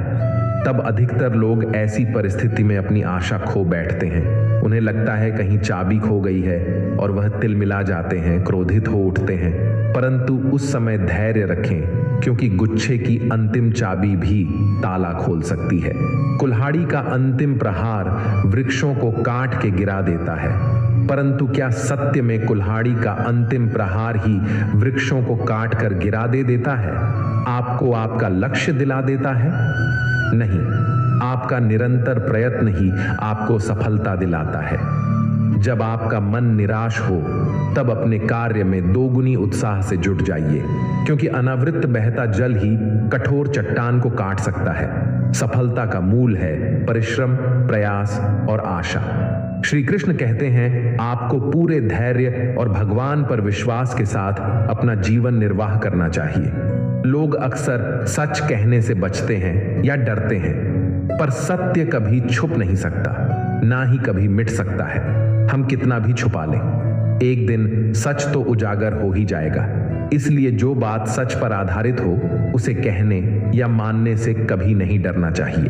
तब अधिकतर लोग ऐसी परिस्थिति में अपनी आशा खो बैठते हैं। उन्हें लगता है कहीं चाबी खो गई है और वह तिलमिला जाते हैं, क्रोधित हो उठते हैं। परंतु उस समय धैर्य रखें क्योंकि गुच्छे की अंतिम चाबी भी ताला खोल सकती है। कुल्हाड़ी का अंतिम प्रहार वृक्षों को काट के गिरा देता है, परंतु क्या सत्य में कुल्हाड़ी का अंतिम प्रहार ही वृक्षों को काट कर गिरा दे देता है? आपको आपका लक्ष्य दिला देता है? नहीं, आपका निरंतर प्रयत्न ही आपको सफलता दिलाता है। जब आपका मन निराश हो तब अपने कार्य में दोगुनी उत्साह से जुट जाइए, क्योंकि अनावृत बहता जल ही कठोर चट्टान को काट सकता है। सफलता का मूल है परिश्रम, प्रयास और आशा। श्री कृष्ण कहते हैं, आपको पूरे धैर्य और भगवान पर विश्वास के साथ अपना जीवन निर्वाह करना चाहिए। लोग अक्सर सच कहने से बचते हैं या डरते हैं, पर सत्य कभी छुप नहीं सकता, ना ही कभी मिट सकता है। हम कितना भी छुपा लें, एक दिन सच तो उजागर हो ही जाएगा। इसलिए जो बात सच पर आधारित हो उसे कहने या मानने से कभी नहीं डरना चाहिए।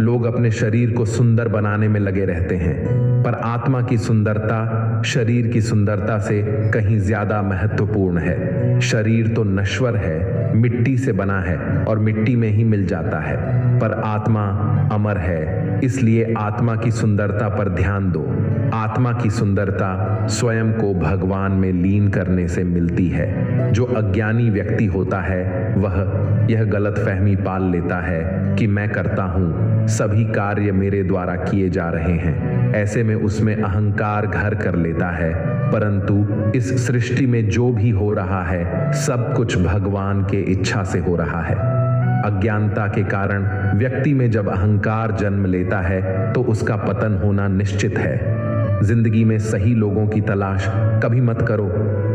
लोग अपने शरीर को सुंदर बनाने में लगे रहते हैं, पर आत्मा की सुंदरता शरीर की सुंदरता से कहीं ज्यादा महत्वपूर्ण है। शरीर तो नश्वर है, मिट्टी से बना है और मिट्टी में ही मिल जाता है, पर आत्मा अमर है। इसलिए आत्मा की सुंदरता पर ध्यान दो। आत्मा की सुंदरता स्वयं को भगवान में लीन करने से मिलती है। जो अज्ञानी व्यक्ति होता है वह यह गलतफहमी पाल लेता है कि मैं करता हूँ, सभी कार्य मेरे द्वारा किए जा रहे हैं। ऐसे में उसमें अहंकार घर कर लेता है, परंतु इस सृष्टि में जो भी हो रहा है सब कुछ भगवान के इच्छा से हो रहा है। अज्ञानता के कारण व्यक्ति में जब अहंकार जन्म लेता है तो उसका पतन होना निश्चित है। जिंदगी में सही लोगों की तलाश कभी मत करो,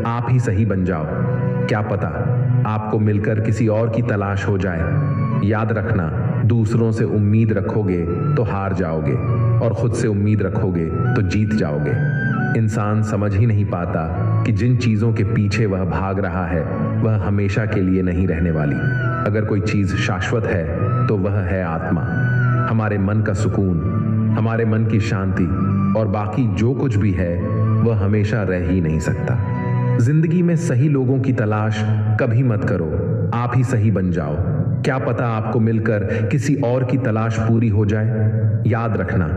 आप ही सही बन जाओ। क्या पता आपको मिलकर किसी और की तलाश हो जाए। याद रखना, दूसरों से उम्मीद रखोगे तो हार जाओगे और खुद से उम्मीद रखोगे तो जीत जाओगे। इंसान समझ ही नहीं पाता कि जिन चीजों के पीछे वह भाग रहा है वह हमेशा के लिए नहीं रहने वाली। अगर कोई चीज शाश्वत है तो वह है आत्मा, हमारे मन का सुकून, हमारे मन की शांति, और बाकी जो कुछ भी है वह हमेशा रह ही नहीं सकता। जिंदगी में सही लोगों की तलाश कभी मत करो, आप ही सही बन जाओ। क्या पता आपको मिलकर किसी और की तलाश पूरी हो जाए। याद रखना,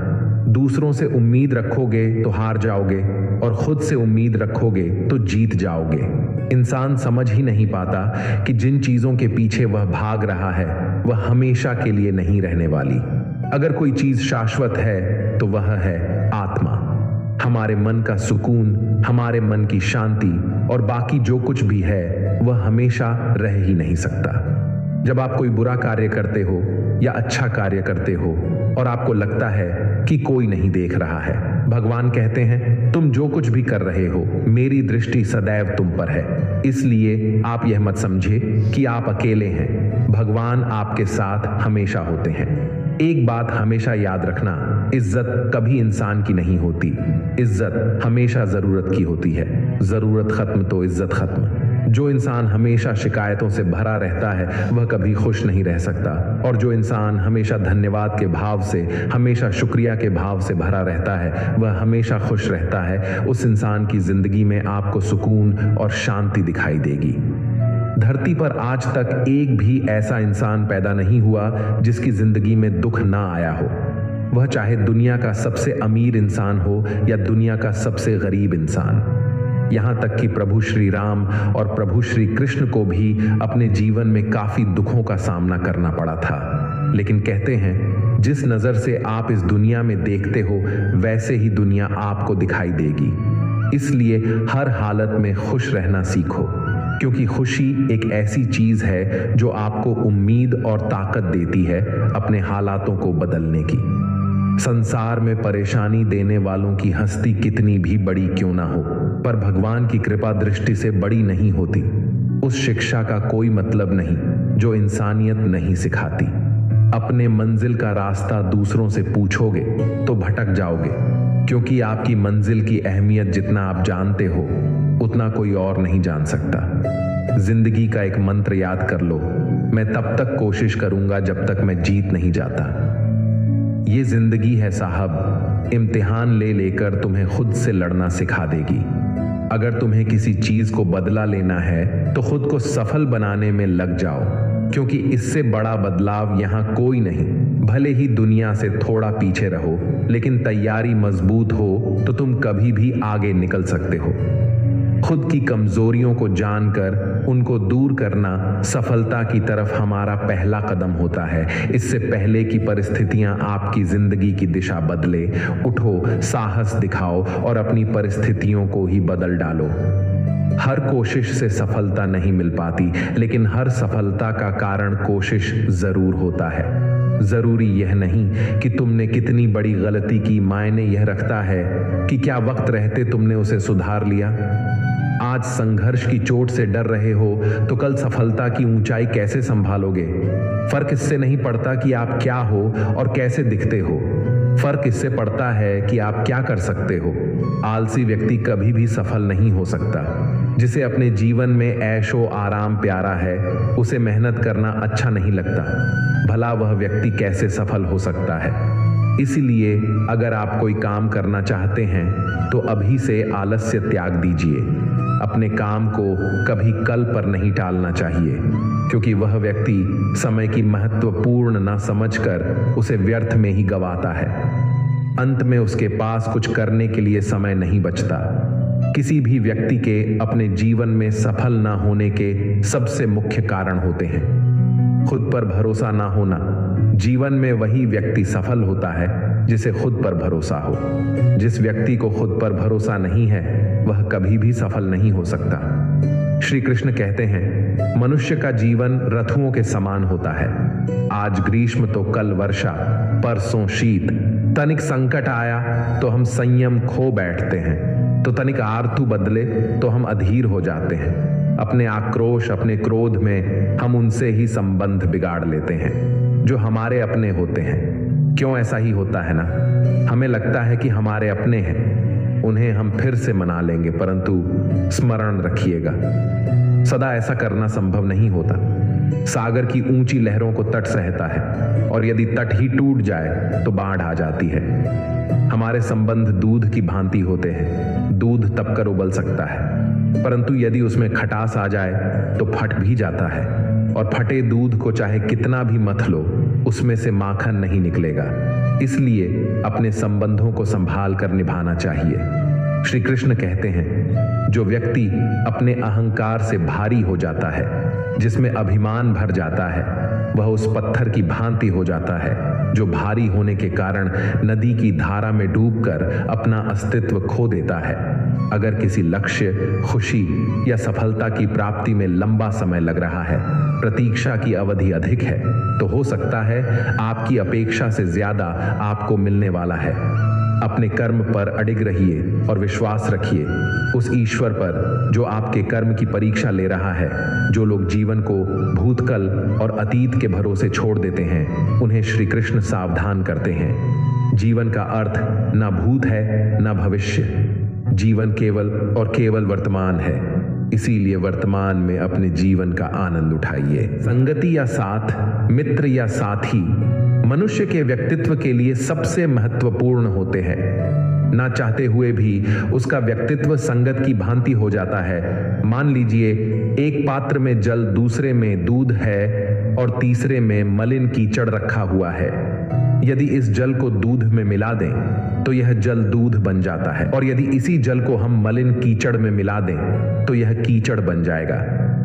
दूसरों से उम्मीद रखोगे तो हार जाओगे और खुद से उम्मीद रखोगे तो जीत जाओगे। इंसान समझ ही नहीं पाता कि जिन चीजों के पीछे वह भाग रहा है वह हमेशा के लिए नहीं रहने वाली। अगर कोई चीज शाश्वत है तो वह है आत्मा। हमारे मन का सुकून, हमारे मन की शांति और बाकी जो कुछ भी है वह हमेशा रह ही नहीं सकता। जब आप कोई बुरा कार्य करते हो या अच्छा कार्य करते हो और आपको लगता है कि कोई नहीं देख रहा है, भगवान कहते हैं तुम जो कुछ भी कर रहे हो मेरी दृष्टि सदैव तुम पर है। इसलिए आप यह मत समझे कि आप अकेले हैं, भगवान आपके साथ हमेशा होते हैं। एक बात हमेशा याद रखना, इज्जत कभी इंसान की नहीं होती, इज्जत हमेशा जरूरत की होती है। जरूरत खत्म तो इज्जत खत्म। जो इंसान हमेशा शिकायतों से भरा रहता है वह कभी खुश नहीं रह सकता, और जो इंसान हमेशा धन्यवाद के भाव से, हमेशा शुक्रिया के भाव से भरा रहता है वह हमेशा खुश रहता है। उस इंसान की जिंदगी में आपको सुकून और शांति दिखाई देगी। धरती पर आज तक एक भी ऐसा इंसान पैदा नहीं हुआ जिसकी जिंदगी में दुख ना आया हो, वह चाहे दुनिया का सबसे अमीर इंसान हो या दुनिया का सबसे गरीब इंसान। यहां तक कि प्रभु श्री राम और प्रभु श्री कृष्ण को भी अपने जीवन में काफी दुखों का सामना करना पड़ा था। लेकिन कहते हैं जिस नजर से आप इस दुनिया में देखते हो वैसे ही दुनिया आपको दिखाई देगी। इसलिए हर हालत में खुश रहना सीखो, क्योंकि खुशी एक ऐसी चीज है जो आपको उम्मीद और ताकत देती है अपने हालातों को बदलने की। संसार में परेशानी देने वालों की हस्ती कितनी भी बड़ी क्यों ना हो, पर भगवान की कृपा दृष्टि से बड़ी नहीं होती। उस शिक्षा का कोई मतलब नहीं जो इंसानियत नहीं सिखाती। अपने मंजिल का रास्ता दूसरों से पूछोगे तो भटक जाओगे, क्योंकि आपकी मंजिल की अहमियत जितना आप जानते हो उतना कोई और नहीं जान सकता। जिंदगी का एक मंत्र याद कर लो, मैं तब तक कोशिश करूंगा जब तक मैं जीत नहीं जाता। ये जिंदगी है साहब, इम्तिहान ले लेकर तुम्हें खुद से लड़ना सिखा देगी। अगर तुम्हें किसी चीज को बदला लेना है तो खुद को सफल बनाने में लग जाओ, क्योंकि इससे बड़ा बदलाव यहाँ कोई नहीं। भले ही दुनिया से थोड़ा पीछे रहो, लेकिन तैयारी मजबूत हो तो तुम कभी भी आगे निकल सकते हो। खुद की कमजोरियों को जानकर उनको दूर करना सफलता की तरफ हमारा पहला कदम होता है। इससे पहले कि परिस्थितियां आपकी जिंदगी की दिशा बदले, उठो, साहस दिखाओ और अपनी परिस्थितियों को ही बदल डालो। हर कोशिश से सफलता नहीं मिल पाती, लेकिन हर सफलता का कारण कोशिश जरूर होता है। जरूरी यह नहीं कि तुमने कितनी बड़ी गलती की, मायने यह रखता है कि क्या वक्त रहते तुमने उसे सुधार लिया। आज संघर्ष की चोट से डर रहे हो तो कल सफलता की ऊंचाई कैसे संभालोगे। फर्क इससे नहीं पड़ता कि आप क्या हो और कैसे दिखते हो, फर्क इससे पड़ता है कि आप क्या कर सकते हो। आलसी व्यक्ति कभी भी सफल नहीं हो सकता। जिसे अपने जीवन में ऐशो आराम प्यारा है उसे मेहनत करना अच्छा नहीं लगता, भला वह व्यक्ति कैसे सफल हो सकता है। इसलिए अगर आप कोई काम करना चाहते हैं तो अभी से आलस्य त्याग दीजिए। अपने काम को कभी कल पर नहीं टालना चाहिए, क्योंकि वह व्यक्ति समय की महत्वपूर्ण ना समझकर उसे व्यर्थ में ही गंवाता है। अंत में उसके पास कुछ करने के लिए समय नहीं बचता। किसी भी व्यक्ति के अपने जीवन में सफल ना होने के सबसे मुख्य कारण होते हैं खुद पर भरोसा ना होना। जीवन में वही व्यक्ति सफल होता है जिसे खुद पर भरोसा हो। जिस व्यक्ति को खुद पर भरोसा नहीं है वह कभी भी सफल नहीं हो सकता। श्री कृष्ण कहते हैं मनुष्य का जीवन रथुओं के समान होता है। आज ग्रीष्म तो कल वर्षा, परसों शीत। तनिक संकट आया तो हम संयम खो बैठते हैं, तो तनिक आरतू बदले तो हम अधीर हो जाते हैं। अपने आक्रोश, अपने क्रोध में हम उनसे ही संबंध बिगाड़ लेते हैं जो हमारे अपने होते हैं। क्यों ऐसा ही होता है ना? हमें लगता है कि हमारे अपने हैं, उन्हें हम फिर से मना लेंगे, परंतु स्मरण रखिएगा सदा ऐसा करना संभव नहीं होता। सागर की ऊंची लहरों को तट सहता है, और यदि तट ही टूट जाए तो बाढ़ आ जाती है। हमारे संबंध दूध की भांति होते हैं। दूध तपकर उबल सकता है, परंतु यदि उसमें खटास आ जाए तो फट भी जाता है, और फटे दूध को चाहे कितना भी मथ लो, उसमें से माखन नहीं निकलेगा। इसलिए अपने संबंधों को संभाल कर निभाना चाहिए। श्री कृष्ण कहते हैं, जो व्यक्ति अपने अहंकार से भारी हो जाता है, जिसमें अभिमान भर जाता है, वह उस पत्थर की भांति हो जाता है जो भारी होने के कारण नदी की धारा में डूबकर अपना अस्तित्व खो देता है। अगर किसी लक्ष्य, खुशी या सफलता की प्राप्ति में लंबा समय लग रहा है, प्रतीक्षा की अवधि अधिक है, तो हो सकता है आपकी अपेक्षा से ज्यादा आपको मिलने वाला है। अपने कर्म पर अडिग रहिए और विश्वास रखिए उस ईश्वर पर जो आपके कर्म की परीक्षा ले रहा है। जो लोग जीवन को भूतकाल और अतीत के भरोसे छोड़ देते हैं, उन्हें श्री कृष्ण सावधान करते हैं। जीवन का अर्थ न भूत है न भविष्य, जीवन केवल और केवल वर्तमान है। इसीलिए वर्तमान में अपने जीवन का आनंद उठाइए। संगति या साथ, मित्र या साथी मनुष्य के व्यक्तित्व के लिए सबसे महत्वपूर्ण होते हैं। ना चाहते हुए भी उसका व्यक्तित्व संगत की भांति हो जाता है। मान लीजिए एक पात्र में जल, दूसरे में दूध है और तीसरे में मलिन कीचड़ रखा हुआ है। यदि इस जल को दूध में मिला दें तो यह जल दूध बन जाता है, और यदि इसी जल को हम मलिन कीचड़ में मिला दें तो यह कीचड़ बन जाएगा।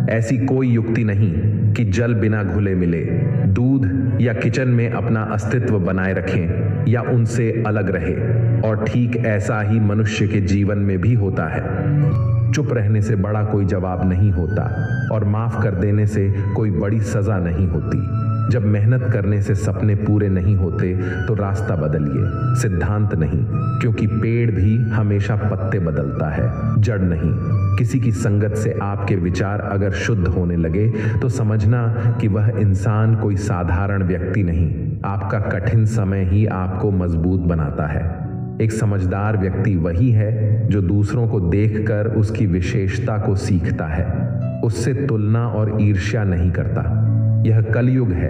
ऐसी कोई युक्ति नहीं कि जल बिना घुले मिले। दूध या किचन में अपना अस्तित्व बनाए रखें या उनसे अलग रहे। और ठीक ऐसा ही मनुष्य के जीवन में भी होता है। चुप रहने से बड़ा कोई जवाब नहीं होता, और माफ कर देने से कोई बड़ी सजा नहीं होती। जब मेहनत करने से सपने पूरे नहीं होते तो रास्ता बदलिए, सिद्धांत नहीं, क्योंकि पेड़ भी हमेशा पत्ते बदलता है, जड़ नहीं। किसी की संगत से आपके विचार अगर शुद्ध होने लगे तो समझना कि वह इंसान कोई साधारण व्यक्ति नहीं, आपका कठिन समय ही आपको मजबूत बनाता है। एक समझदार व्यक्ति वही है जो दूसरों को देखकर उसकी विशेषता को सीखता है, उससे तुलना और ईर्ष्या नहीं करता। यह कलयुग है।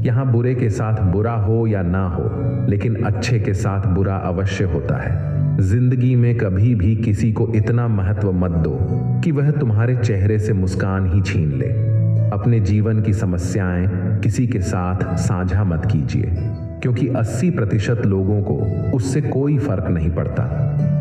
यहाँ बुरे के साथ बुरा हो या ना हो, लेकिन अच्छे के साथ बुरा अवश्य होता है। जिंदगी में कभी भी किसी को इतना महत्व मत दो कि वह तुम्हारे चेहरे से मुस्कान ही छीन ले। अपने जीवन की समस्याएं किसी के साथ साझा मत कीजिए, क्योंकि 80% लोगों को उससे कोई फर्क नहीं पड़ता।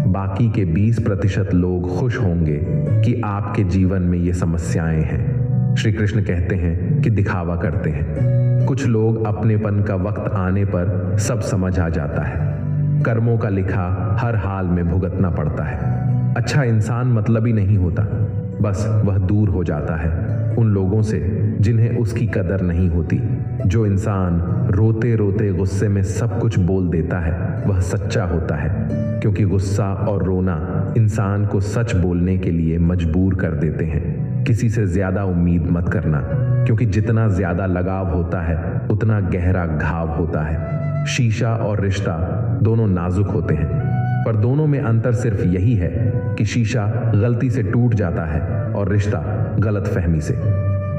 बाकी के 20% लोग खुश होंगे कि आपके जीवन में ये समस्याएं हैं। श्री कृष्ण कहते हैं कि दिखावा करते हैं। कुछ लोग अपनेपन का वक्त आने पर सब समझ आ जाता है। कर्मों का लिखा हर हाल में भुगतना पड़ता है। अच्छा इंसान मतलबी नहीं होता, बस वह दूर हो जाता है उन लोगों से जिन्हें उसकी कदर नहीं होती। जो इंसान रोते रोते गुस्से में सब कुछ बोल देता है वह सच्चा होता है, क्योंकि गुस्सा और रोना इंसान को सच बोलने के लिए मजबूर कर देते हैं। किसी से ज्यादा उम्मीद मत करना, क्योंकि जितना ज्यादा लगाव होता है उतना गहरा घाव होता है। शीशा और रिश्ता दोनों नाजुक होते हैं, पर दोनों में अंतर सिर्फ यही है कि शीशा गलती से टूट जाता है और रिश्ता गलतफहमी से।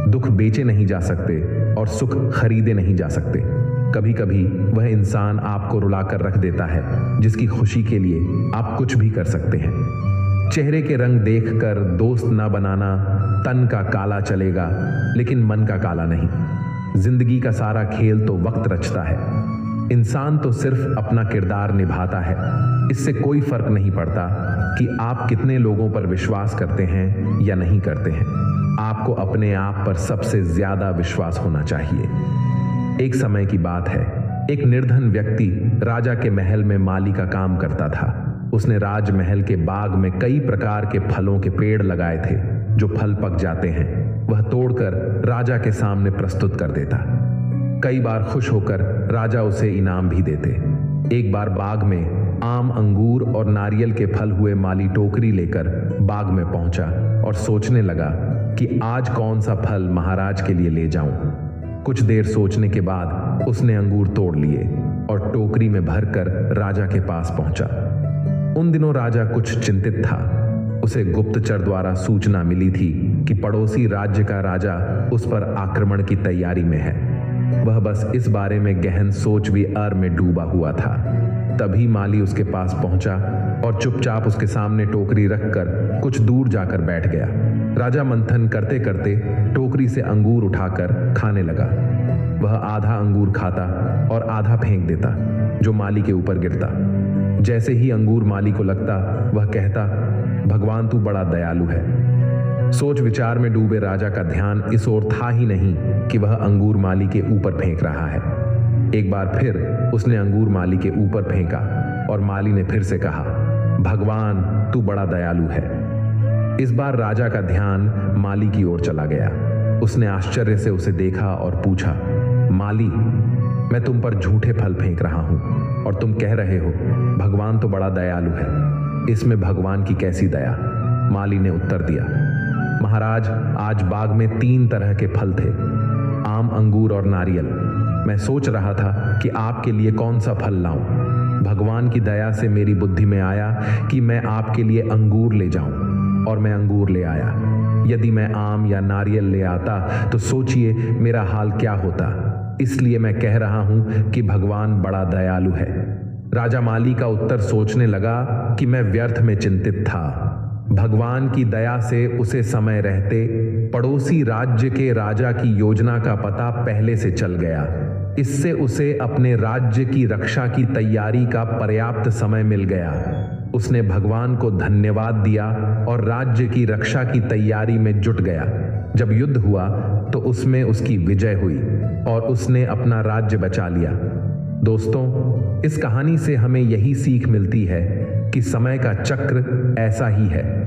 दुख बेचे नहीं जा सकते और सुख खरीदे नहीं जा सकते। कभी कभी वह इंसान आपको रुलाकर रख देता है जिसकी खुशी के लिए आप कुछ भी कर सकते हैं। चेहरे के रंग देखकर दोस्त ना बनाना। तन का काला चलेगा लेकिन मन का काला नहीं। जिंदगी का सारा खेल तो वक्त रचता है। इंसान तो सिर्फ अपना किरदार निभाता है। इससे कोई फर्क नहीं पड़ता कि आप कितने लोगों पर विश्वास करते हैं या नहीं करते हैं। आपको अपने आप पर सबसे ज्यादा विश्वास होना चाहिए। एक समय की बात है, एक निर्धन व्यक्ति राजा के महल में माली का काम करता था। उसने राजमहल के बाग में कई प्रकार के फलों के पेड़ लगाए थे। जो फल पक जाते हैं वह तोड़कर राजा के सामने प्रस्तुत कर देता। कई बार खुश होकर राजा उसे इनाम भी देते। एक बार बाग में आम, अंगूर और नारियल के फल हुए माली टोकरी लेकर बाग में पहुंचा और सोचने लगा कि आज कौन सा फल महाराज के लिए ले जाऊं। कुछ देर सोचने के बाद उसने अंगूर तोड़ लिए और टोकरी में भरकर राजा के पास पहुंचा। उन दिनों राजा कुछ चिंतित था। उसे गुप्तचर द्वारा सूचना मिली थी कि पड़ोसी राज्य का राजा उस पर आक्रमण की तैयारी में है। वह बस इस बारे में गहन सोच विचार में डूबा हुआ था। तभी माली उसके पास पहुंचा और चुपचाप उसके सामने टोकरी रखकर कुछ दूर जाकर बैठ गया। राजा मंथन करते करते टोकरी से अंगूर उठाकर खाने लगा। वह आधा अंगूर खाता और आधा फेंक देता, जो माली के ऊपर गिरता। जैसे ही अंगूर माली को लगता, वह कहता, भगवान तू बड़ा दयालु है। सोच विचार में डूबे राजा का ध्यान इस ओर था ही नहीं कि वह अंगूर माली के ऊपर फेंक रहा है। एक बार फिर उसने अंगूर माली के ऊपर फेंका और माली ने फिर से कहा, भगवान तू बड़ा दयालु है। इस बार राजा का ध्यान माली की ओर चला गया। उसने आश्चर्य से उसे देखा और पूछा, माली, मैं तुम पर झूठे फल फेंक रहा हूं और तुम कह रहे हो भगवान तो बड़ा दयालु है। इसमें भगवान की कैसी दया? माली ने उत्तर दिया, महाराज, आज बाग में 3 तरह के फल थे, आम, अंगूर और नारियल। मैं सोच रहा था कि आपके लिए कौन सा फल लाऊं। भगवान की दया से मेरी बुद्धि में आया कि मैं आपके लिए अंगूर ले जाऊं और मैं अंगूर ले आया। यदि मैं आम या नारियल ले आता तो सोचिए मेरा हाल क्या होता। इसलिए मैं कह रहा हूं कि भगवान बड़ा दयालु है। राजा माली का उत्तर सोचने लगा कि मैं व्यर्थ में चिंतित था। भगवान की दया से उसे समय रहते पड़ोसी राज्य के राजा की योजना का पता पहले से चल गया। इससे उसे अपने राज्य की रक्षा की तैयारी का पर्याप्त समय मिल गया। उसने भगवान को धन्यवाद दिया और राज्य की रक्षा की तैयारी में जुट गया। जब युद्ध हुआ तो उसमें उसकी विजय हुई और उसने अपना राज्य बचा लिया। दोस्तों, इस कहानी से हमें यही सीख मिलती है कि समय का चक्र ऐसा ही है।